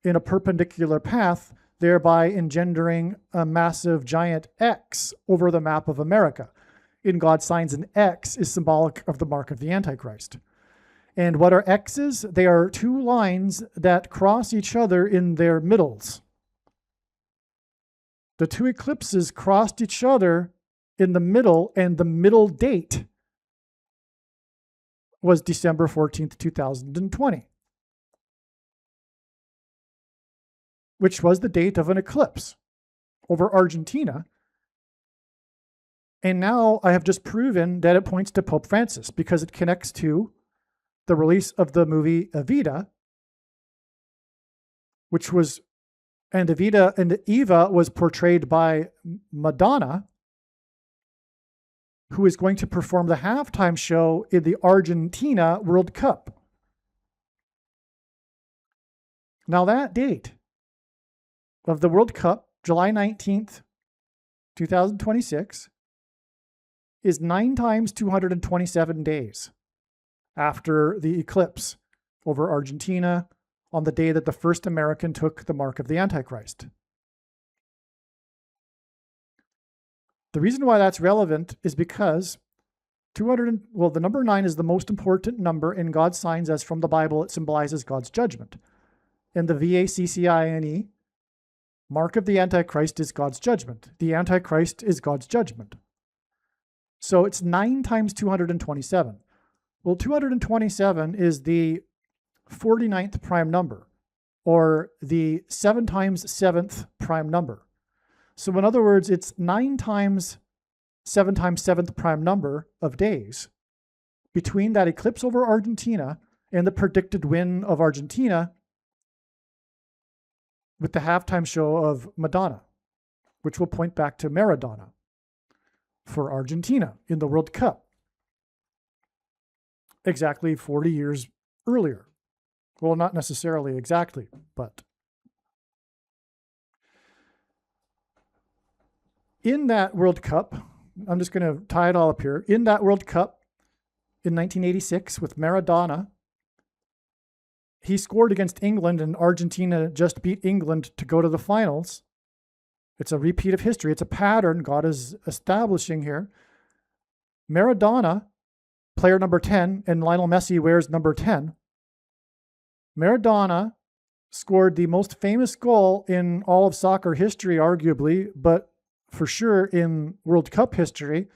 in a perpendicular path, thereby engendering a massive giant X over the map of America. In God's signs, an X is symbolic of the mark of the Antichrist. And what are X's? They are two lines that cross each other in their middles. The two eclipses crossed each other in the middle, and the middle date was December 14th, 2020, which was the date of an eclipse over Argentina. And now I have just proven that it points to Pope Francis because it connects to the release of the movie Evita, which was, and Evita and Eva was portrayed by Madonna, who is going to perform the halftime show in the Argentina World Cup. Now that date of the World Cup, July 19th, 2026, is 9 times 227 days after the eclipse over Argentina on the day that the first American took the mark of the Antichrist. The reason why that's relevant is because the number 9 is the most important number in God's signs, as from the Bible it symbolizes God's judgment. And the VACCINE, mark of the Antichrist, is God's judgment. The Antichrist is God's judgment. So it's 9 times 227. Well, 227 is the 49th prime number, or the 7 times 7th prime number. So in other words, it's 9 times 7 times 7th prime number of days between that eclipse over Argentina and the predicted win of Argentina with the halftime show of Madonna, which will point back to Maradona for Argentina in the World Cup exactly 40 years earlier. Well, not necessarily exactly, but in that World Cup, I'm just going to tie it all up here. In that World Cup in 1986 with Maradona, he scored against England, and Argentina just beat England to go to the finals. It's a repeat of history. It's a pattern God is establishing here. Maradona, player number 10, and Lionel Messi wears number 10. Maradona scored the most famous goal in all of soccer history, arguably, but for sure in World Cup history,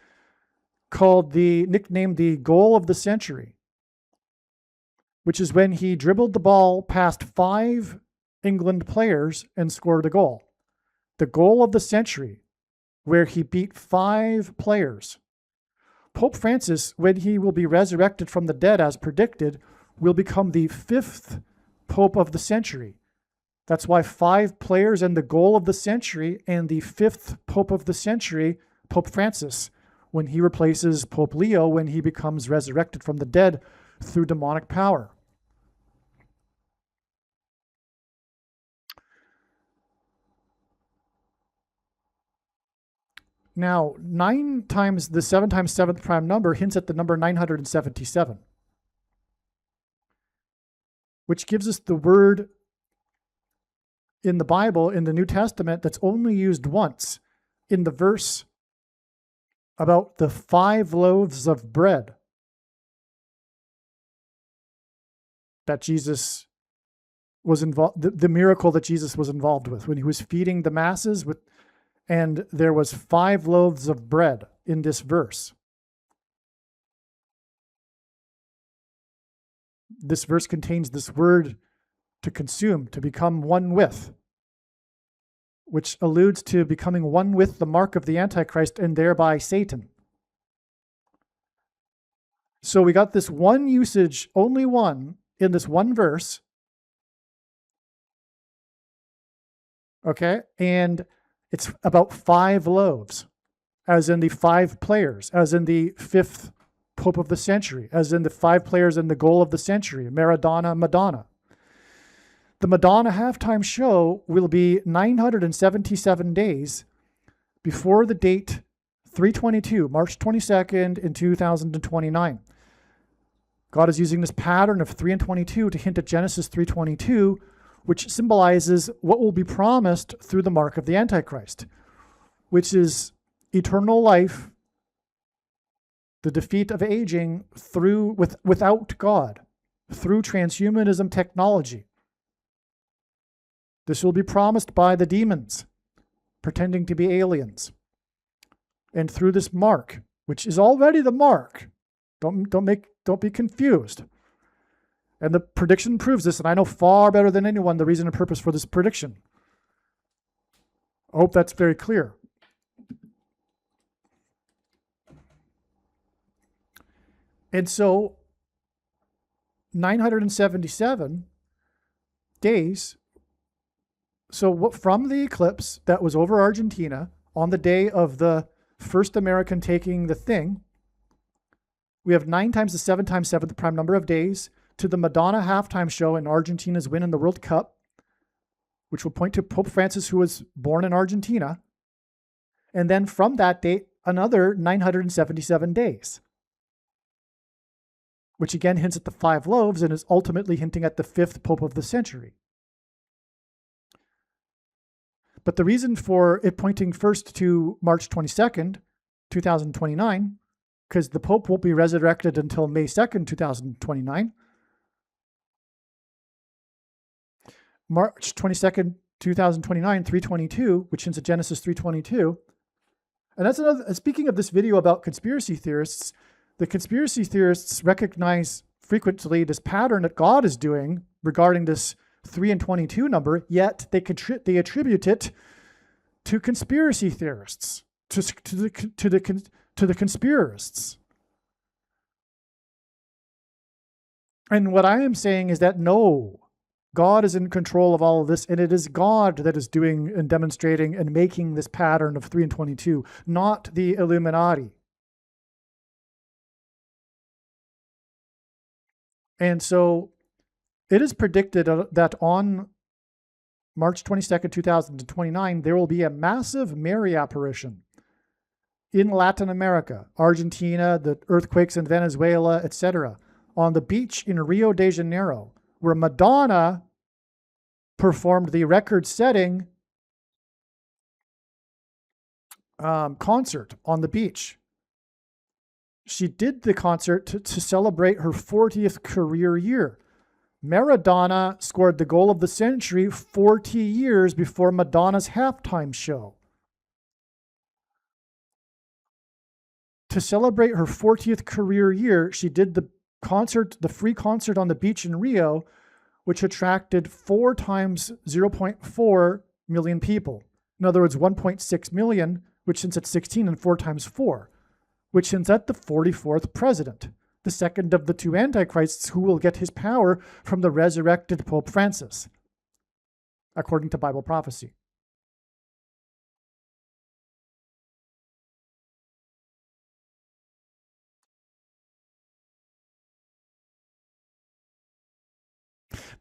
nicknamed the goal of the century, which is when he dribbled the ball past 5 England players and scored a goal. The goal of the century, where he beat 5 players. Pope Francis, when he will be resurrected from the dead as predicted, will become the 5th Pope of the century. That's why 5 players and the goal of the century, and the 5th Pope of the century, Pope Francis, when he replaces Pope Leo, when he becomes resurrected from the dead through demonic power. Now, 9 times the 7 times 7th prime number hints at the number 977, which gives us the word in the Bible, in the New Testament, that's only used once in the verse about the 5 loaves of bread that Jesus was involved, the miracle that Jesus was involved with when he was feeding the masses with, and there was 5 loaves of bread in this verse. This verse contains this word to consume, to become one with. which alludes to becoming one with the mark of the Antichrist and thereby Satan. So we got this one usage, only one, in this one verse. Okay, and it's about 5 loaves, as in the 5 players, as in the 5th Pope of the century, as in the 5 players in the goal of the century, Maradona, Madonna. The Madonna halftime show will be 977 days before the date 322, March 22nd in 2029. God is using this pattern of 3 and 22 to hint at Genesis 3:22, which symbolizes what will be promised through the mark of the Antichrist, which is eternal life, the defeat of aging without God, through transhumanism technology. This will be promised by the demons, pretending to be aliens. And through this mark, which is already the mark, don't be confused. And the prediction proves this, and I know far better than anyone the reason and purpose for this prediction. I hope that's very clear. And so 977 days. So from the eclipse that was over Argentina on the day of the first American taking the thing, we have 9 times the 7 times 7th prime number of days to the Madonna halftime show and Argentina's win in the World Cup, which will point to Pope Francis, who was born in Argentina. And then from that date, another 977 days, which again hints at the 5 loaves and is ultimately hinting at the 5th Pope of the century. But the reason for it pointing first to March 22nd, 2029, because the Pope won't be resurrected until May 2nd, 2029. March 22nd, 2029, 322, which hints at Genesis 3:22. And that's another, speaking of this video about conspiracy theorists, the conspiracy theorists recognize frequently this pattern that God is doing regarding this 3 and 22 number, yet they attribute it to conspiracy theorists, to the conspiracists. And what I am saying is that no, God is in control of all of this, and it is God that is doing and demonstrating and making this pattern of 3 and 22, not the Illuminati. And so it is predicted that on March 22nd, 2029, there will be a massive Mary apparition in Latin America, Argentina, the earthquakes in Venezuela, etc., on the beach in Rio de Janeiro, where Madonna performed the record-setting concert on the beach. She did the concert to celebrate her 40th career year. Maradona scored the goal of the century 40 years before Madonna's halftime show. To celebrate her 40th career year, she did the free concert on the beach in Rio, which attracted 4 times 0.4 million people. In other words, 1.6 million, which hints at 16, and 4 times 4, which hints at the 44th president, the second of the 2 antichrists who will get his power from the resurrected Pope Francis, according to Bible prophecy.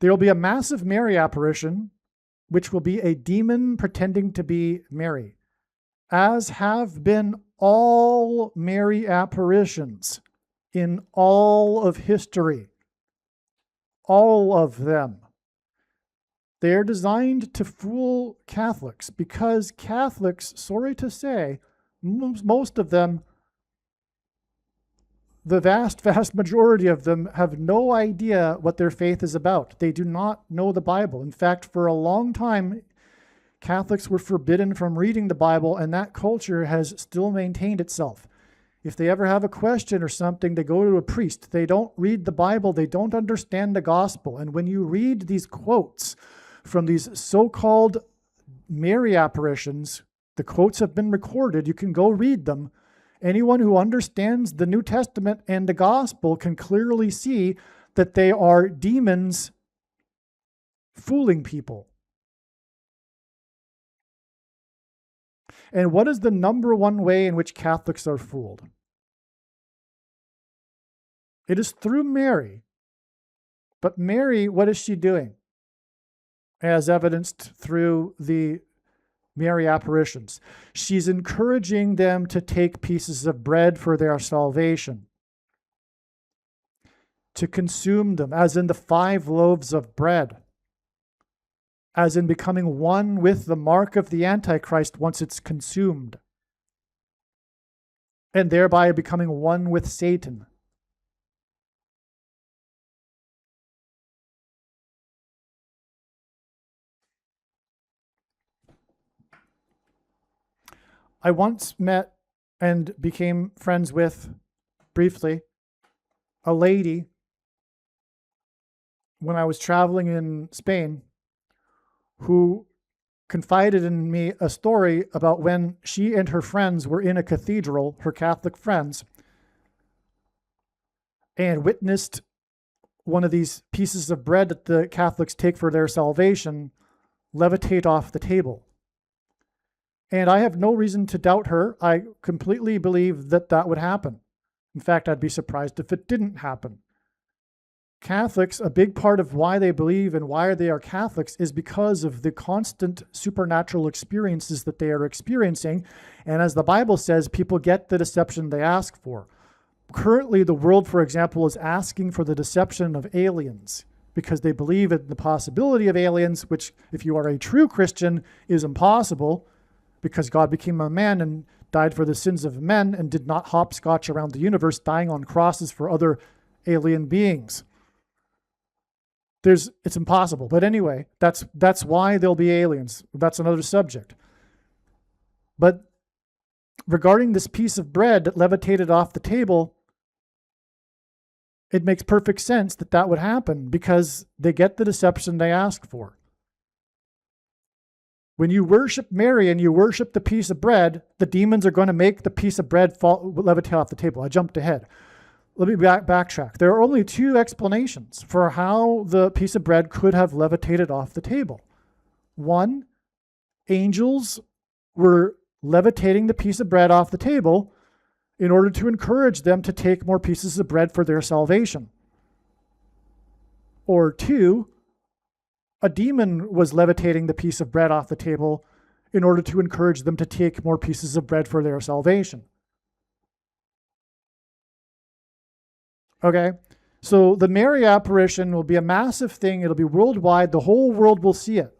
There will be a massive Mary apparition, which will be a demon pretending to be Mary, as have been all Mary apparitions in all of history. All of them. They are designed to fool Catholics because Catholics, sorry to say, most of them, the vast majority of them, have no idea what their faith is about. They do not know the Bible. In fact, for a long time, Catholics were forbidden from reading the Bible, and that culture has still maintained itself. If they ever have a question or something, they go to a priest. They don't read the Bible. They don't understand the gospel. And when you read these quotes from these so-called Mary apparitions, the quotes have been recorded. You can go read them. Anyone who understands the New Testament and the gospel can clearly see that they are demons fooling people. And what is the number one way in which Catholics are fooled? It is through Mary. But Mary, what is she doing? As evidenced through the Mary apparitions. She's encouraging them to take pieces of bread for their salvation, to consume them, as in the 5 loaves of bread, as in becoming one with the mark of the Antichrist once it's consumed, and thereby becoming one with Satan. I once met and became friends with, briefly, a lady when I was traveling in Spain who confided in me a story about when she and her friends were in a cathedral, her Catholic friends, and witnessed one of these pieces of bread that the Catholics take for their salvation levitate off the table. And I have no reason to doubt her. I completely believe that that would happen. In fact, I'd be surprised if it didn't happen. Catholics, a big part of why they believe and why they are Catholics is because of the constant supernatural experiences that they are experiencing. And as the Bible says, people get the deception they ask for. Currently, the world, for example, is asking for the deception of aliens because they believe in the possibility of aliens, which, if you are a true Christian, is impossible, because God became a man and died for the sins of men and did not hopscotch around the universe dying on crosses for other alien beings. It's impossible. But anyway, that's why there'll be aliens. That's another subject. But regarding this piece of bread that levitated off the table, it makes perfect sense that that would happen because they get the deception they ask for. When you worship Mary and you worship the piece of bread, the demons are going to make the piece of bread levitate off the table. I jumped ahead. Let me backtrack. There are only 2 explanations for how the piece of bread could have levitated off the table. 1, angels were levitating the piece of bread off the table in order to encourage them to take more pieces of bread for their salvation. Or 2, a demon was levitating the piece of bread off the table in order to encourage them to take more pieces of bread for their salvation. Okay, so the Mary apparition will be a massive thing. It'll be worldwide. The whole world will see it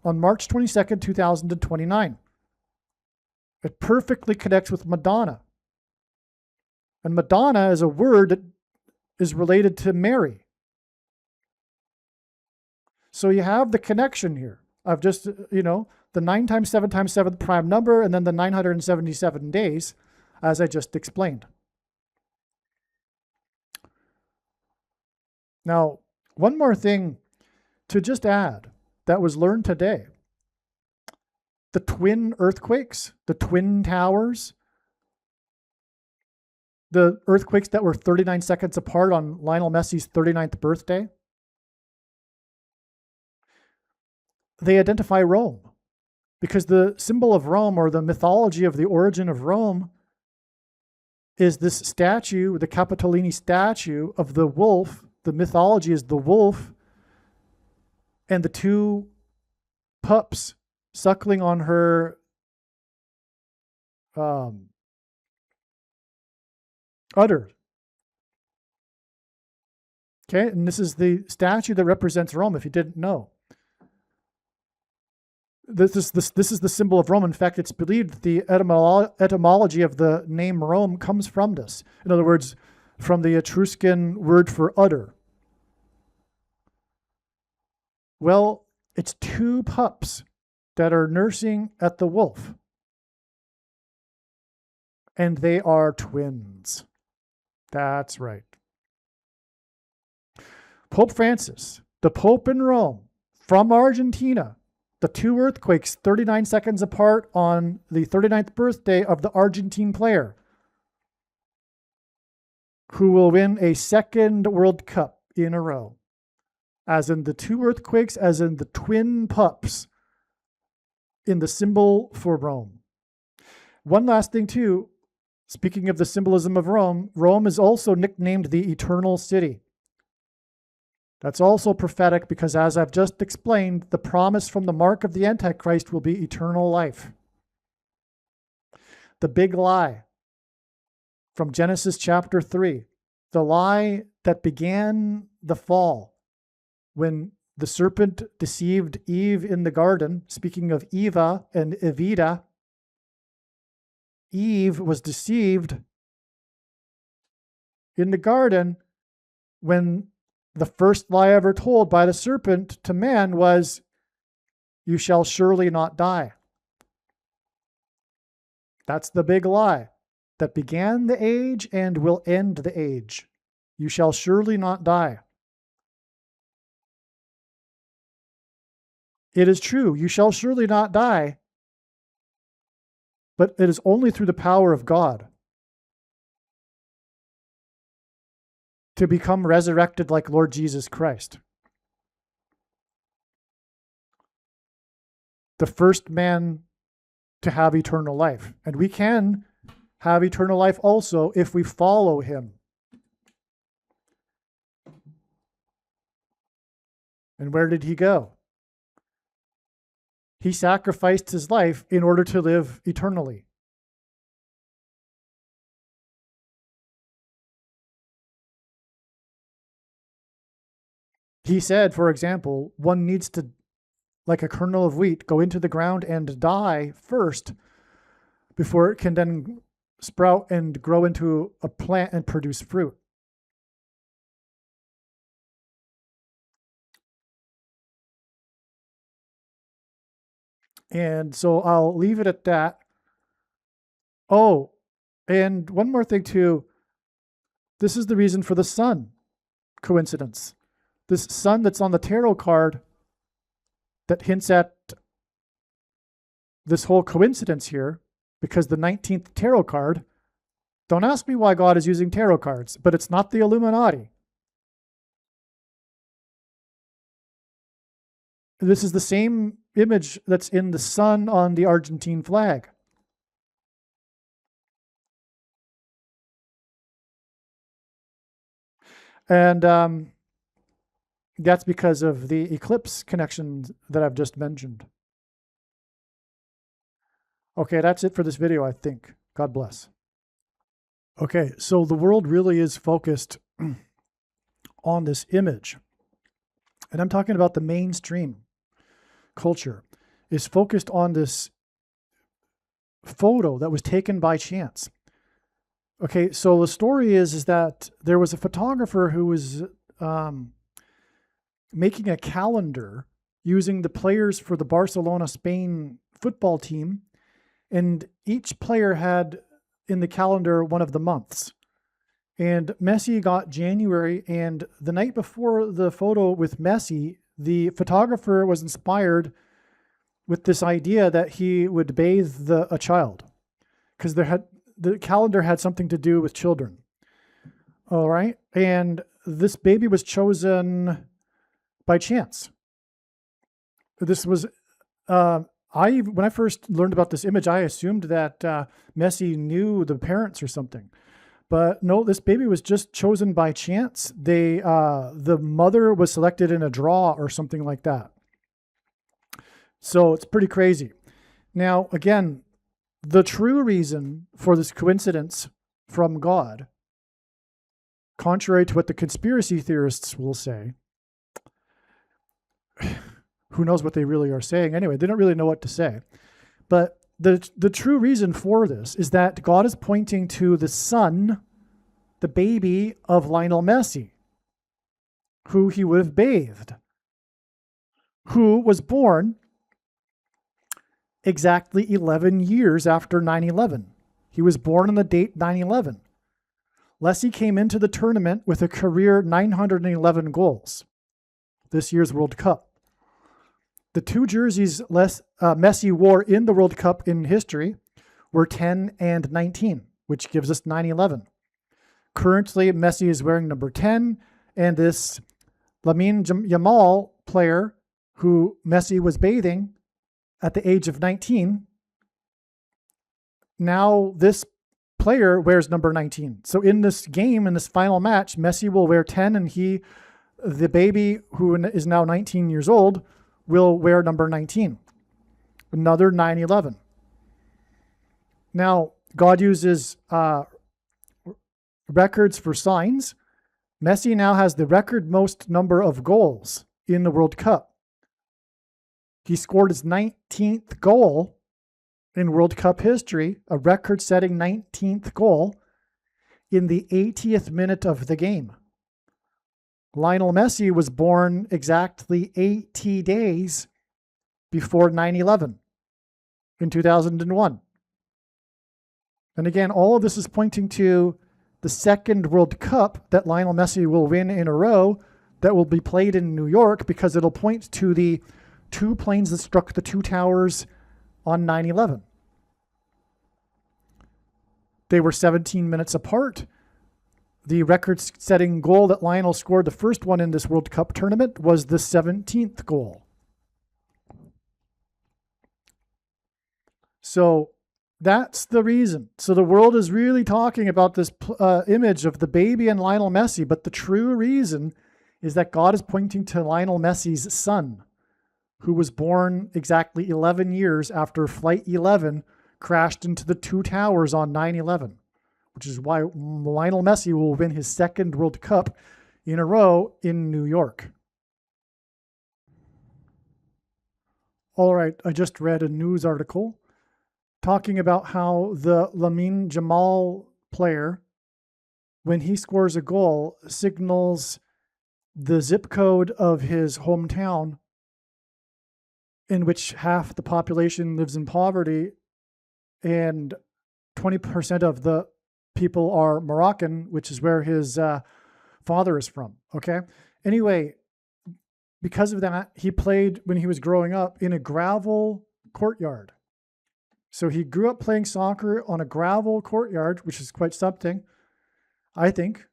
on March 22nd, 2029. It perfectly connects with Madonna. And Madonna is a word that is related to Mary. So you have the connection here of just, the 9 times 7 times 7th prime number and then the 977 days, as I just explained. Now, one more thing to just add that was learned today. The twin earthquakes, the twin towers, the earthquakes that were 39 seconds apart on Lionel Messi's 39th birthday, they identify Rome because the symbol of Rome, or the mythology of the origin of Rome, is this statue, the Capitolini statue of the wolf. The mythology is the wolf and the 2 pups suckling on her udder. Okay, and this is the statue that represents Rome, if you didn't know. This is the symbol of Rome. In fact, it's believed that the etymology of the name Rome comes from this. In other words, from the Etruscan word for udder. Well, it's 2 pups that are nursing at the wolf. And they are twins. That's right. Pope Francis, the Pope in Rome, from Argentina, The two earthquakes 39 seconds apart on the 39th birthday of the Argentine player who will win a second World Cup in a row. As in the two earthquakes, as in the twin pups in the symbol for Rome. One last thing too, speaking of the symbolism of Rome, Rome is also nicknamed the Eternal City. That's also prophetic because, as I've just explained, the promise from the mark of the Antichrist will be eternal life. The big lie from Genesis chapter 3, the lie that began the fall when the serpent deceived Eve in the garden. Speaking of Eva and Evita, Eve was deceived in the garden when the first lie ever told by the serpent to man was, "You shall surely not die." That's the big lie that began the age and will end the age. You shall surely not die. It is true, you shall surely not die, but it is only through the power of God to become resurrected like Lord Jesus Christ. The first man to have eternal life. And we can have eternal life also if we follow him. And where did he go? He sacrificed his life in order to live eternally. He said, for example, one needs to, like a kernel of wheat, go into the ground and die first before it can then sprout and grow into a plant and produce fruit. And so I'll leave it at that. Oh, and one more thing too. This is the reason for the sun coincidence. This sun that's on the tarot card that hints at this whole coincidence here, because the 19th tarot card, don't ask me why God is using tarot cards, but it's not the Illuminati. This is the same image that's in the sun on the Argentine flag. And that's because of the eclipse connections that I've just mentioned. Okay, that's it for this video, I think. God bless. Okay, so the world really is focused on this image. And I'm talking about the mainstream culture is focused on this photo that was taken by chance. Okay, so the story is that there was a photographer who was making a calendar using the players for the Barcelona Spain football team, and each player had in the calendar one of the months. And Messi got January, and the night before the photo with Messi, the photographer was inspired with this idea that he would bathe a child, because the calendar had something to do with children. All right, and this baby was chosen by chance. This was when I first learned about this image, I assumed that Messi knew the parents or something. But no, this baby was just chosen by chance. The mother was selected in a draw or something like that. So it's pretty crazy. Now, again, the true reason for this coincidence from God, contrary to what the conspiracy theorists will say, who knows what they really are saying anyway, they don't really know what to say. But the true reason for this is that God is pointing to the son, the baby of Lionel Messi, who he would have bathed, who was born exactly 11 years after 9/11. He was born on the date 9/11. Messi came into the tournament with a career 911 goals, this year's World Cup. The two jerseys Messi wore in the World Cup in history were 10 and 19, which gives us 9/11. Currently, Messi is wearing number 10, and this Lamine Yamal player who Messi was bathing at the age of 19, now this player wears number 19. So in this game, in this final match, Messi will wear 10, and the baby who is now 19 years old, will wear number 19. Another 9/11. Now, God uses records for signs. Messi now has the record most number of goals in the World Cup. He scored his 19th goal in World Cup history, a record-setting 19th goal in the 80th minute of the game. Lionel Messi was born exactly 80 days before 9/11 in 2001. And again, all of this is pointing to the second World Cup that Lionel Messi will win in a row that will be played in New York, because it'll point to the two planes that struck the two towers on 9/11. They were 17 minutes apart. The record-setting goal that Lionel scored, the first one in this World Cup tournament, was the 17th goal. So that's the reason. So the world is really talking about this image of the baby and Lionel Messi, but the true reason is that God is pointing to Lionel Messi's son, who was born exactly 11 years after Flight 11 crashed into the two towers on 9/11. Which is why Lionel Messi will win his second World Cup in a row in New York. All right, I just read a news article talking about how the Lamine Yamal player, when he scores a goal, signals the zip code of his hometown, in which half the population lives in poverty and 20% of the people are Moroccan, which is where his father is from. Okay. Anyway, because of that, he played when he was growing up in a gravel courtyard. So he grew up playing soccer on a gravel courtyard, which is quite something, I think.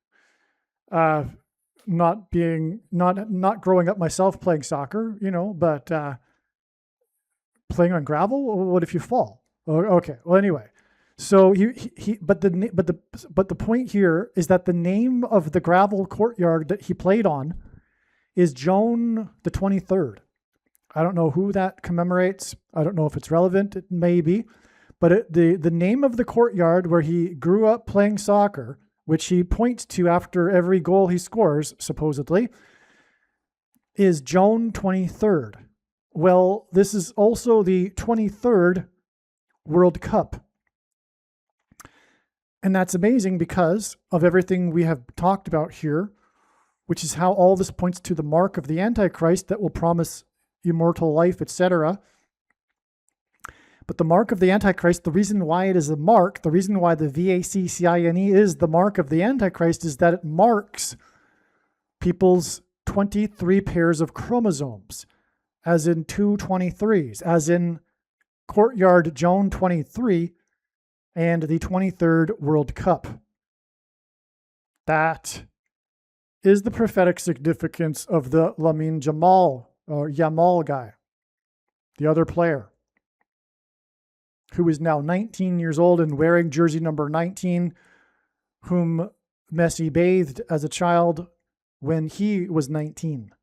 Not growing up myself playing soccer, but playing on gravel. What if you fall? Okay. Well, anyway. So but the point here is that the name of the gravel courtyard that he played on is Joan the 23rd. I don't know who that commemorates. I don't know if it's relevant. It may be, but the name of the courtyard where he grew up playing soccer, which he points to after every goal he scores, supposedly, is Joan 23rd. Well, this is also the 23rd World Cup. And that's amazing because of everything we have talked about here, which is how all this points to the mark of the Antichrist that will promise immortal life, etc. But the mark of the Antichrist, the reason why it is a mark, the reason why the VACCINE is the mark of the Antichrist, is that it marks people's 23 pairs of chromosomes, as in 2 23s, as in Courtyard Joan 23, and the 23rd World Cup. That is the prophetic significance of the Lamine Yamal guy, the other player, who is now 19 years old and wearing jersey number 19, whom Messi bathed as a child when he was 19.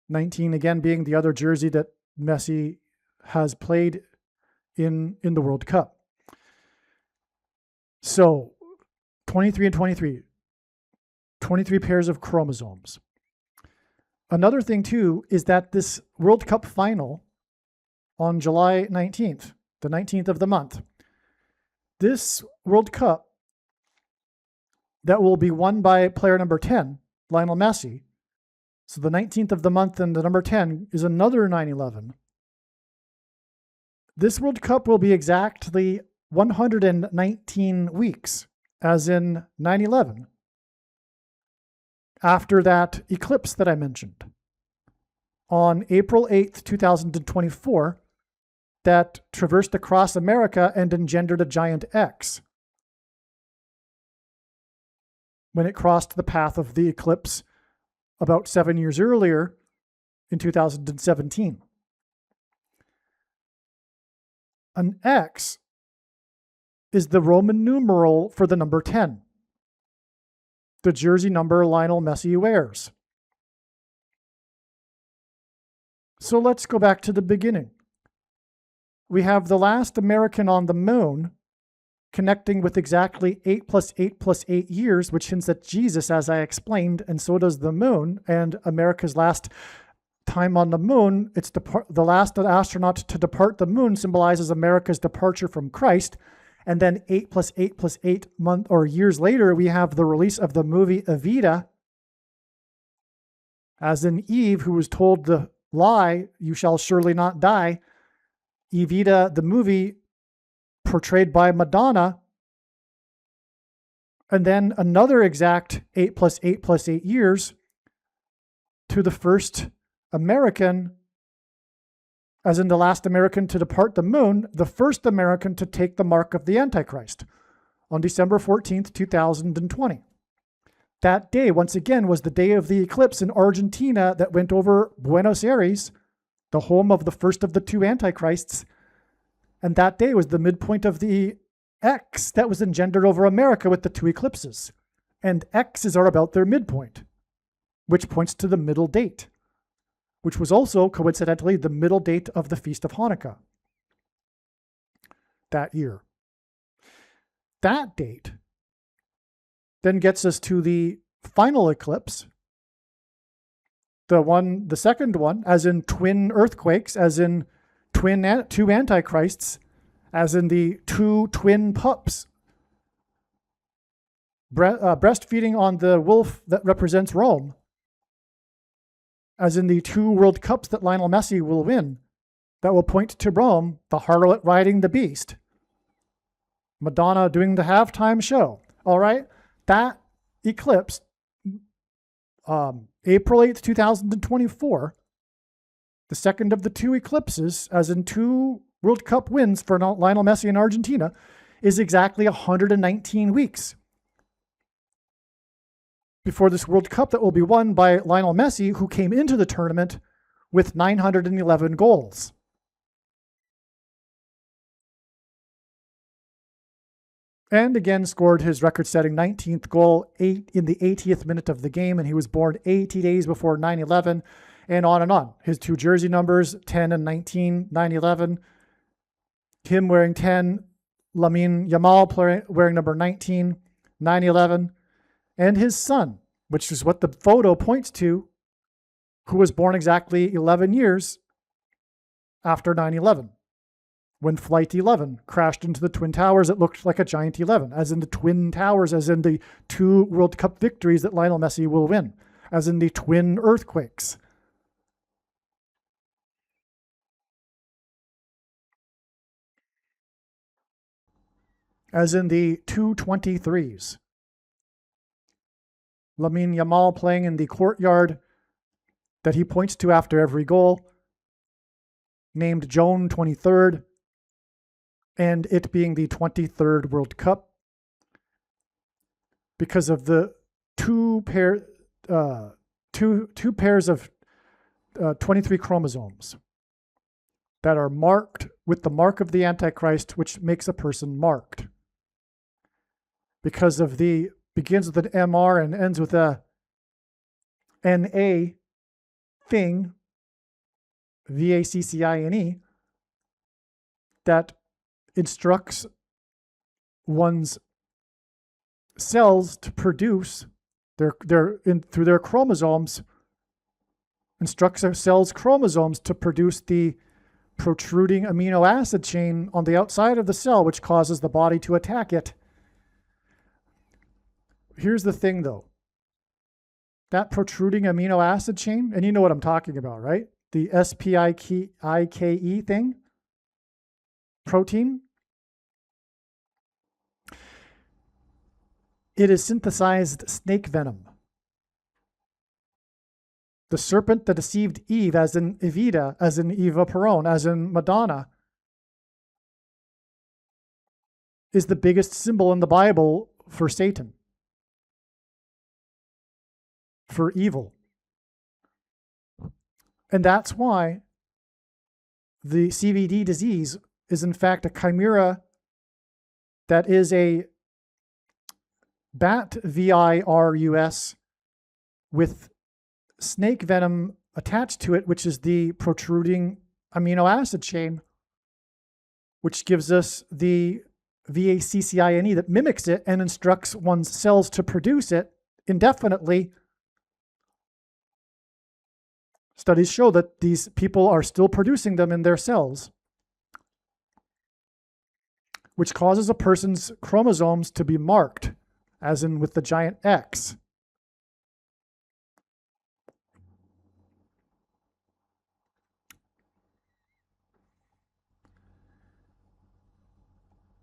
19 again being the other jersey that Messi has played in the World Cup. So 23 and 23 pairs of chromosomes. Another thing too is that this World Cup final on July 19th, the 19th of the month, this World Cup that will be won by player number 10, Lionel Messi. So the 19th of the month and the number 10 is another 9/11. This World Cup will be exactly 119 weeks, as in 9/11, after that eclipse that I mentioned. on April 8th, 2024, that traversed across America and engendered a giant X when it crossed the path of the eclipse about 7 years earlier in 2017. An X is the Roman numeral for the number 10, the jersey number Lionel Messi wears. So let's go back to the beginning. We have the last American on the moon connecting with exactly 8 plus 8 plus 8 years, which hints at Jesus, as I explained, and so does the moon. And America's last time on the moon, it's the last astronaut to depart the moon symbolizes America's departure from Christ. And then 8 plus 8 plus 8 months or years later, we have the release of the movie Evita, as in Eve, who was told the lie, "You shall surely not die." Evita, the movie, portrayed by Madonna. And then another exact 8 plus 8 plus 8 years to the first American, as in the last American to depart the moon, the first American to take the mark of the Antichrist on December 14th, 2020. That day, once again, was the day of the eclipse in Argentina that went over Buenos Aires, the home of the first of the two Antichrists. And that day was the midpoint of the X that was engendered over America with the two eclipses. And X's are about their midpoint, which points to the middle date, which was also, coincidentally, the middle date of the Feast of Hanukkah that year. That date then gets us to the final eclipse, the second one, as in twin earthquakes, as in two antichrists, as in the two twin pups breastfeeding on the wolf that represents Rome, as in the two World Cups that Lionel Messi will win, that will point to Rome, the harlot riding the beast, Madonna doing the halftime show. All right, that eclipse, April 8th, 2024, the second of the two eclipses, as in two World Cup wins for Lionel Messi in Argentina, is exactly 119 weeks before this World Cup that will be won by Lionel Messi, who came into the tournament with 911 goals. And again scored his record-setting 19th goal in the 80th minute of the game, and he was born 80 days before 9/11, and on and on. His two jersey numbers, 10 and 19, 9/11. Him wearing 10, Lamine Yamal wearing number 19, 9/11. And his son, which is what the photo points to, who was born exactly 11 years after 9/11. When Flight 11 crashed into the Twin Towers, it looked like a giant 11, as in the Twin Towers, as in the two World Cup victories that Lionel Messi will win, as in the twin earthquakes. As in the 223s. Lamine Yamal playing in the courtyard that he points to after every goal, named Joan 23rd, and it being the 23rd World Cup because of the two pairs of 23 chromosomes that are marked with the mark of the Antichrist, which makes a person marked. Because of the begins with an MR and ends with a NA thing, VACCINE, that instructs one's cells to produce through their chromosomes, instructs our cells' chromosomes to produce the protruding amino acid chain on the outside of the cell, which causes the body to attack it. Here's the thing, though. That protruding amino acid chain, and you know what I'm talking about, right? The SPIKE thing, protein. It is synthesized snake venom. The serpent that deceived Eve, as in Evita, as in Eva Peron, as in Madonna, is the biggest symbol in the Bible for Satan, for evil. And that's why the CVD disease is in fact a chimera that is a bat virus with snake venom attached to it, which is the protruding amino acid chain, which gives us the VACCINE that mimics it and instructs one's cells to produce it indefinitely. Studies show that these people are still producing them in their cells, which causes a person's chromosomes to be marked, as in with the giant X.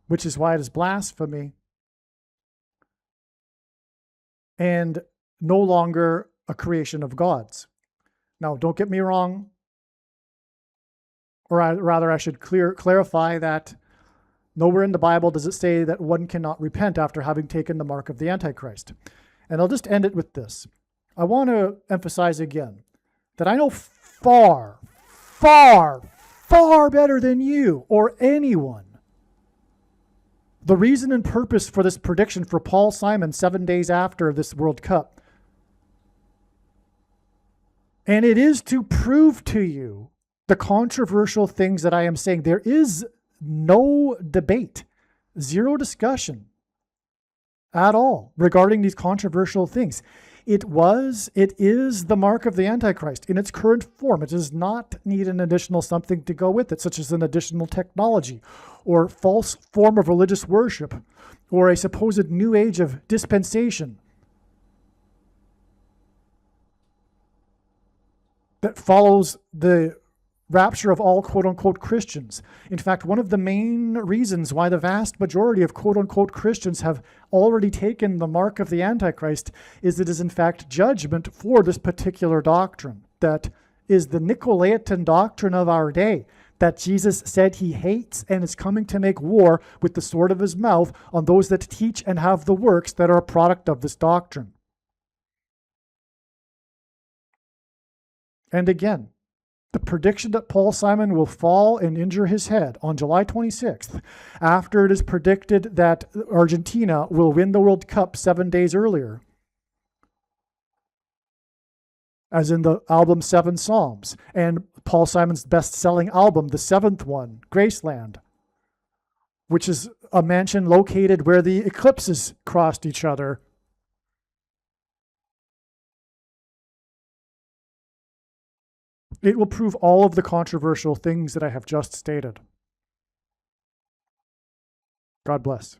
Which is why it is blasphemy and no longer a creation of God's. Now, don't get me wrong, or rather I should clarify that nowhere in the Bible does it say that one cannot repent after having taken the mark of the Antichrist. And I'll just end it with this. I want to emphasize again that I know far, far, far better than you or anyone the reason and purpose for this prediction for Paul Simon 7 days after this World Cup. And it is to prove to you the controversial things that I am saying. There is no debate, zero discussion at all regarding these controversial things. It is the mark of the Antichrist in its current form. It does not need an additional something to go with it, such as an additional technology or false form of religious worship or a supposed new age of dispensation that follows the rapture of all quote-unquote Christians. In fact, one of the main reasons why the vast majority of quote-unquote Christians have already taken the mark of the Antichrist is it is in fact judgment for this particular doctrine that is the Nicolaitan doctrine of our day, that Jesus said he hates and is coming to make war with the sword of his mouth on those that teach and have the works that are a product of this doctrine. And again, the prediction that Paul Simon will fall and injure his head on July 26th, after it is predicted that Argentina will win the World Cup 7 days earlier, as in the album Seven Psalms, and Paul Simon's best-selling album, the seventh one, Graceland, which is a mansion located where the eclipses crossed each other. It will prove all of the controversial things that I have just stated. God bless.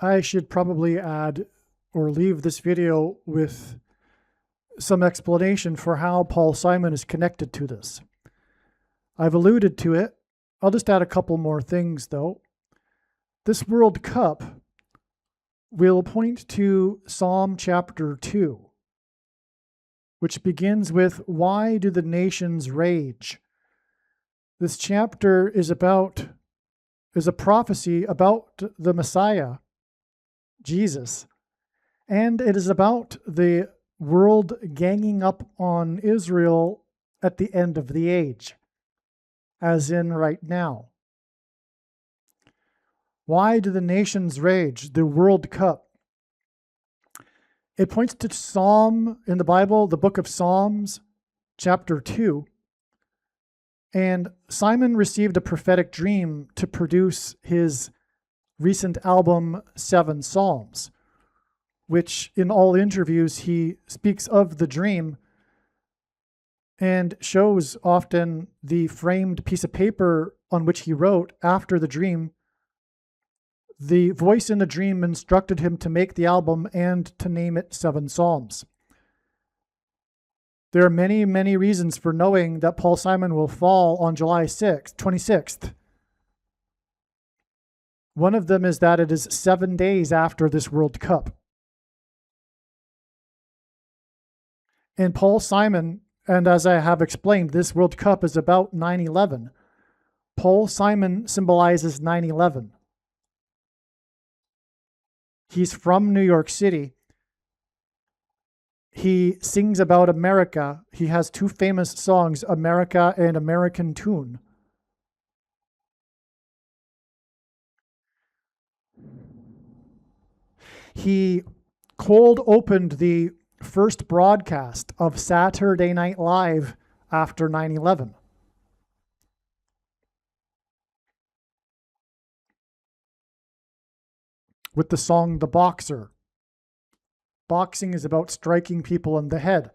I should probably add or leave this video with some explanation for how Paul Simon is connected to this. I've alluded to it. I'll just add a couple more things, though. This World Cup will point to Psalm chapter 2, which begins with, "Why do the nations rage?" This chapter is a prophecy about the Messiah, Jesus, and it is about the world ganging up on Israel at the end of the age, as in right now. Why do the nations rage? The World Cup. It points to Psalm in the Bible, the book of Psalms, chapter 2. And Simon received a prophetic dream to produce his recent album, Seven Psalms, which in all interviews he speaks of the dream and shows often the framed piece of paper on which he wrote after the dream. The voice in the dream instructed him to make the album and to name it Seven Psalms. There are many, many reasons for knowing that Paul Simon will fall on July 26th. One of them is that it is 7 days after this World Cup. And Paul Simon, and as I have explained, this World Cup is about 9/11. Paul Simon symbolizes 9/11. He's from New York City. He sings about America. He has two famous songs, America and American Tune. He cold opened the first broadcast of Saturday Night Live after 9/11. With the song The Boxer. Boxing is about striking people in the head.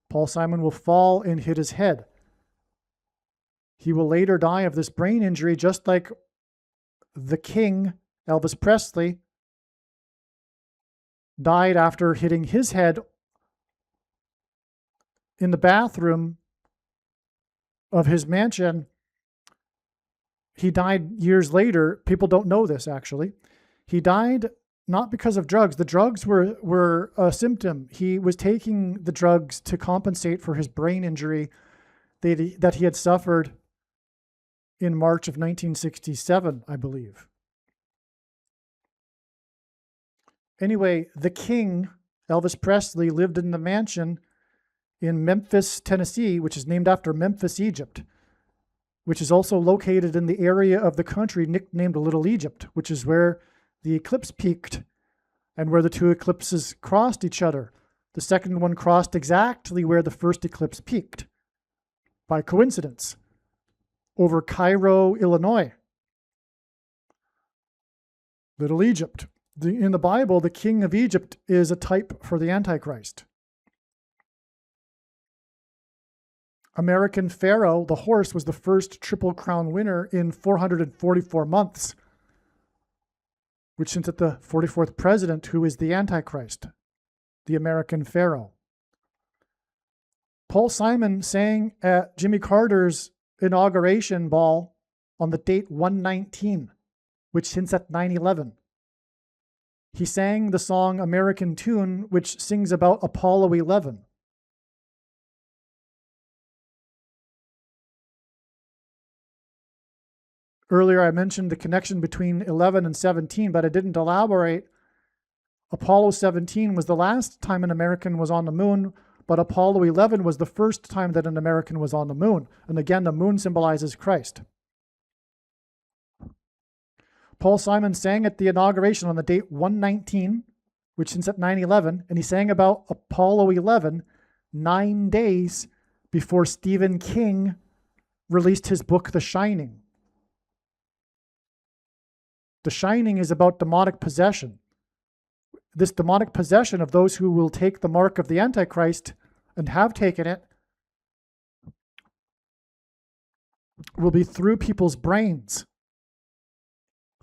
Paul Simon will fall and hit his head. He will later die of this brain injury, just like the king, Elvis Presley, died after hitting his head in the bathroom of his mansion. He died years later. People don't know this, actually. He died not because of drugs. The drugs were a symptom. He was taking the drugs to compensate for his brain injury that he had suffered in March of 1967, I believe. Anyway, the king, Elvis Presley, lived in the mansion in Memphis, Tennessee, which is named after Memphis, Egypt, which is also located in the area of the country nicknamed Little Egypt, which is where the eclipse peaked and where the two eclipses crossed each other. The second one crossed exactly where the first eclipse peaked, by coincidence, over Cairo, Illinois. Little Egypt. In the Bible, the king of Egypt is a type for the Antichrist. American Pharaoh, the horse, was the first Triple Crown winner in 444 months, which hints at the 44th president, who is the Antichrist, the American Pharaoh. Paul Simon sang at Jimmy Carter's inauguration ball on the date 119, which hints at 9/11. He sang the song American Tune, which sings about Apollo 11. Earlier, I mentioned the connection between 11 and 17, but I didn't elaborate. Apollo 17 was the last time an American was on the moon, but Apollo 11 was the first time that an American was on the moon. And again, the moon symbolizes Christ. Paul Simon sang at the inauguration on the date 119, which hints at 9/11, and he sang about Apollo 11 9 days before Stephen King released his book, The Shining. The Shining is about demonic possession. This demonic possession of those who will take the mark of the Antichrist and have taken it will be through people's brains,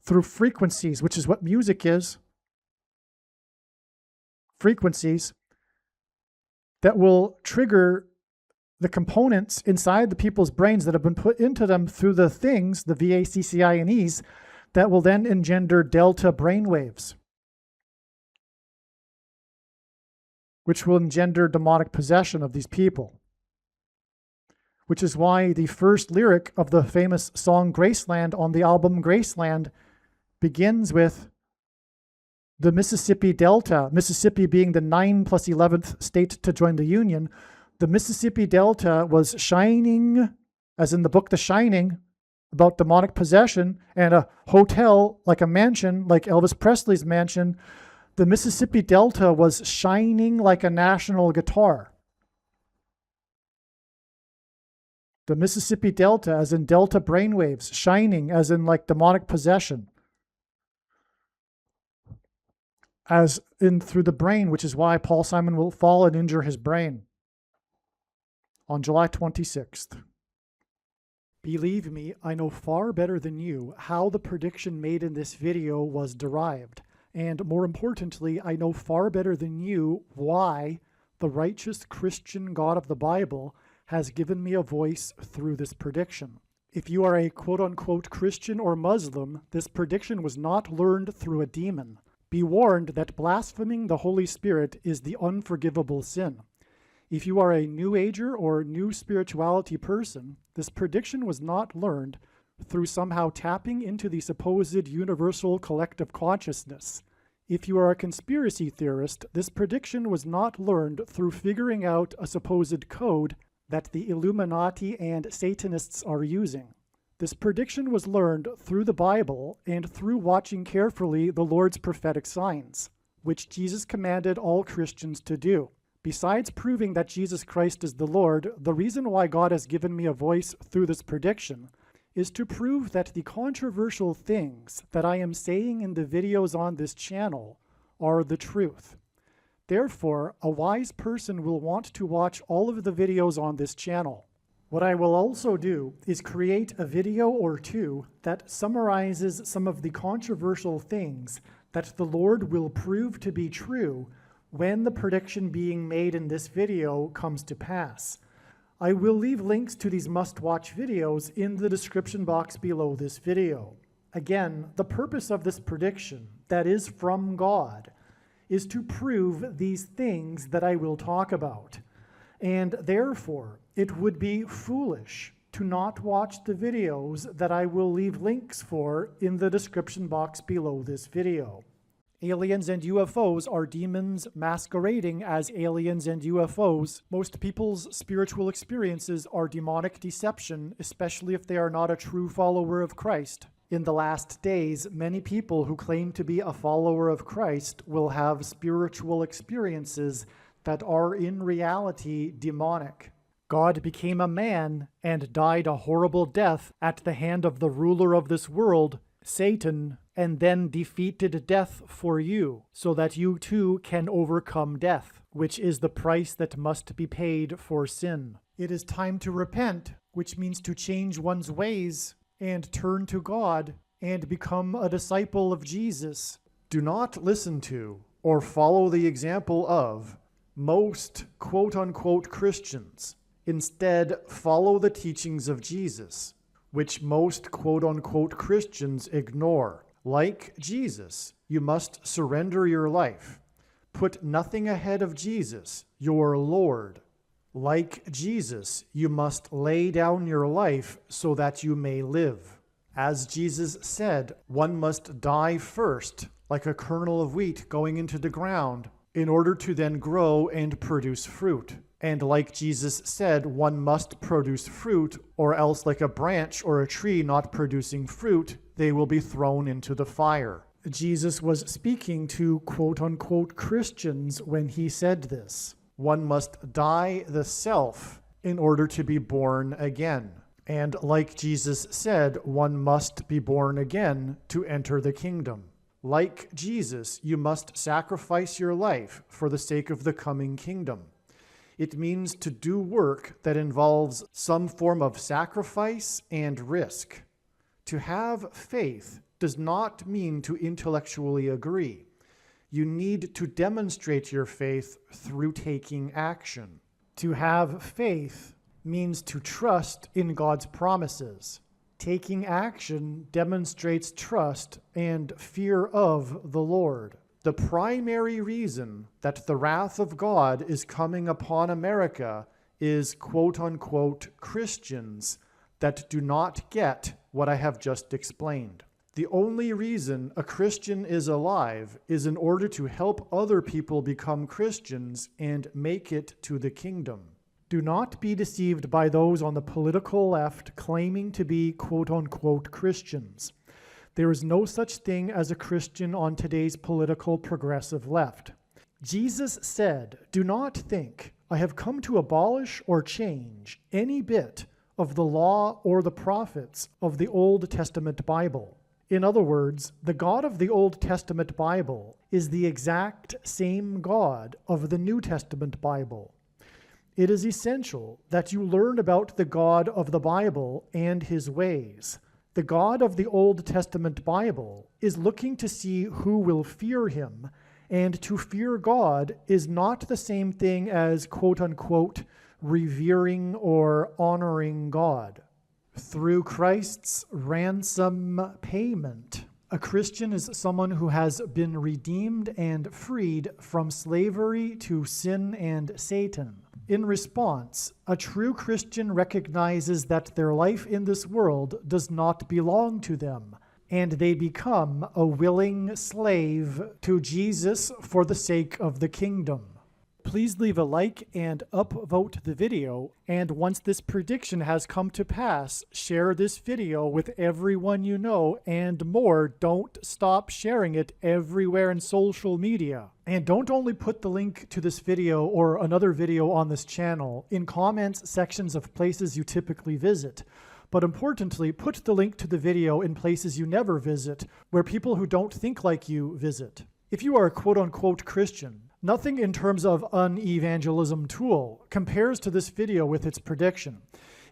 through frequencies, which is what music is. Frequencies that will trigger the components inside the people's brains that have been put into them through the things, the VACCINEs, that will then engender delta brainwaves, which will engender demonic possession of these people. Which is why the first lyric of the famous song Graceland on the album Graceland begins with the Mississippi Delta, Mississippi being the 9 plus 11th state to join the Union. The Mississippi Delta was shining, as in the book The Shining, about demonic possession, and a hotel, like a mansion, like Elvis Presley's mansion. The Mississippi Delta was shining like a national guitar. The Mississippi Delta, as in delta brainwaves, shining, as in like demonic possession, as in through the brain, which is why Paul Simon will fall and injure his brain on July 26th. Believe me, I know far better than you how the prediction made in this video was derived. And more importantly, I know far better than you why the righteous Christian God of the Bible has given me a voice through this prediction. If you are a quote-unquote Christian or Muslim, this prediction was not learned through a demon. Be warned that blaspheming the Holy Spirit is the unforgivable sin. If you are a New Ager or New Spirituality person, this prediction was not learned through somehow tapping into the supposed universal collective consciousness. If you are a conspiracy theorist, this prediction was not learned through figuring out a supposed code that the Illuminati and Satanists are using. This prediction was learned through the Bible and through watching carefully the Lord's prophetic signs, which Jesus commanded all Christians to do. Besides proving that Jesus Christ is the Lord, the reason why God has given me a voice through this prediction is to prove that the controversial things that I am saying in the videos on this channel are the truth. Therefore, a wise person will want to watch all of the videos on this channel. What I will also do is create a video or two that summarizes some of the controversial things that the Lord will prove to be true when the prediction being made in this video comes to pass. I will leave links to these must-watch videos in the description box below this video. Again, the purpose of this prediction, that is from God, is to prove these things that I will talk about. And therefore, it would be foolish to not watch the videos that I will leave links for in the description box below this video. Aliens and UFOs are demons masquerading as aliens and UFOs. Most people's spiritual experiences are demonic deception, especially if they are not a true follower of Christ. In the last days, many people who claim to be a follower of Christ will have spiritual experiences that are in reality demonic. God became a man and died a horrible death at the hand of the ruler of this world, Satan, and then defeated death for you, so that you too can overcome death, which is the price that must be paid for sin. It is time to repent, which means to change one's ways and turn to God and become a disciple of Jesus. Do not listen to or follow the example of most quote-unquote Christians. Instead, follow the teachings of Jesus, which most quote-unquote Christians ignore. Like Jesus, you must surrender your life. Put nothing ahead of Jesus, your Lord. Like Jesus, you must lay down your life so that you may live. As Jesus said, one must die first, like a kernel of wheat going into the ground, in order to then grow and produce fruit. And like Jesus said, one must produce fruit, or else like a branch or a tree not producing fruit, they will be thrown into the fire. Jesus was speaking to quote-unquote Christians when he said this. One must die the self in order to be born again. And like Jesus said, one must be born again to enter the kingdom. Like Jesus, you must sacrifice your life for the sake of the coming kingdom. It means to do work that involves some form of sacrifice and risk. To have faith does not mean to intellectually agree. You need to demonstrate your faith through taking action. To have faith means to trust in God's promises. Taking action demonstrates trust and fear of the Lord. The primary reason that the wrath of God is coming upon America is quote-unquote Christians that do not get what I have just explained. The only reason a Christian is alive is in order to help other people become Christians and make it to the kingdom. Do not be deceived by those on the political left claiming to be quote-unquote Christians. There is no such thing as a Christian on today's political progressive left. Jesus said, "Do not think I have come to abolish or change any bit of the law or the prophets of the Old Testament Bible." In other words, the God of the Old Testament Bible is the exact same God of the New Testament Bible. It is essential that you learn about the God of the Bible and his ways. The God of the Old Testament Bible is looking to see who will fear him, and to fear God is not the same thing as quote-unquote revering or honoring God. through Christ's ransom payment. A Christian is someone who has been redeemed and freed from slavery to sin and Satan. In response, a true Christian recognizes that their life in this world does not belong to them, and they become a willing slave to Jesus for the sake of the kingdom. Please leave a like and upvote the video, and once this prediction has come to pass, share this video with everyone you know, and more, don't stop sharing it everywhere in social media. And don't only put the link to this video or another video on this channel in comments sections of places you typically visit, but importantly, put the link to the video in places you never visit, where people who don't think like you visit. If you are a quote-unquote Christian, nothing in terms of an evangelism tool compares to this video with its prediction.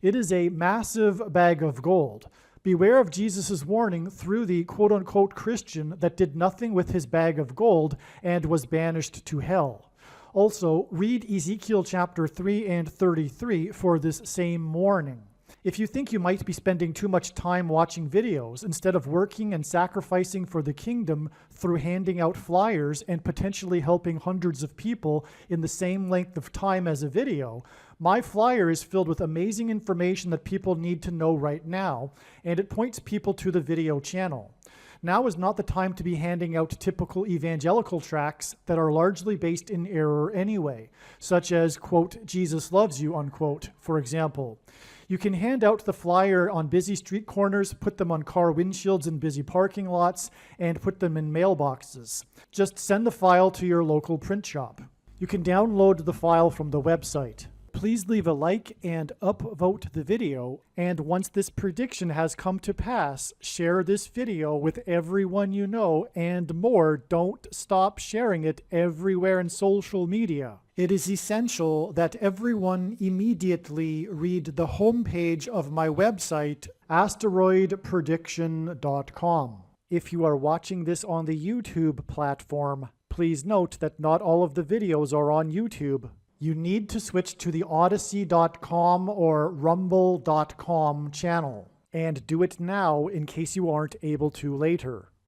It is a massive bag of gold. Beware of Jesus' warning through the quote-unquote Christian that did nothing with his bag of gold and was banished to hell. Also, read Ezekiel chapter 3 and 33 for this same warning. If you think you might be spending too much time watching videos instead of working and sacrificing for the kingdom through handing out flyers and potentially helping hundreds of people in the same length of time as a video, my flyer is filled with amazing information that people need to know right now, and it points people to the video channel. Now is not the time to be handing out typical evangelical tracts that are largely based in error anyway, such as, quote, Jesus loves you, unquote, for example. You can hand out the flyer on busy street corners, put them on car windshields in busy parking lots, and put them in mailboxes. Just send the file to your local print shop. You can download the file from the website. Please leave a like and upvote the video, and once this prediction has come to pass, share this video with everyone you know, and more, don't stop sharing it everywhere in social media. It is essential that everyone immediately read the homepage of my website, asteroidprediction.com. If you are watching this on the YouTube platform, please note that not all of the videos are on YouTube. You need to switch to the Odyssey.com or Rumble.com channel, and do it now in case you aren't able to later.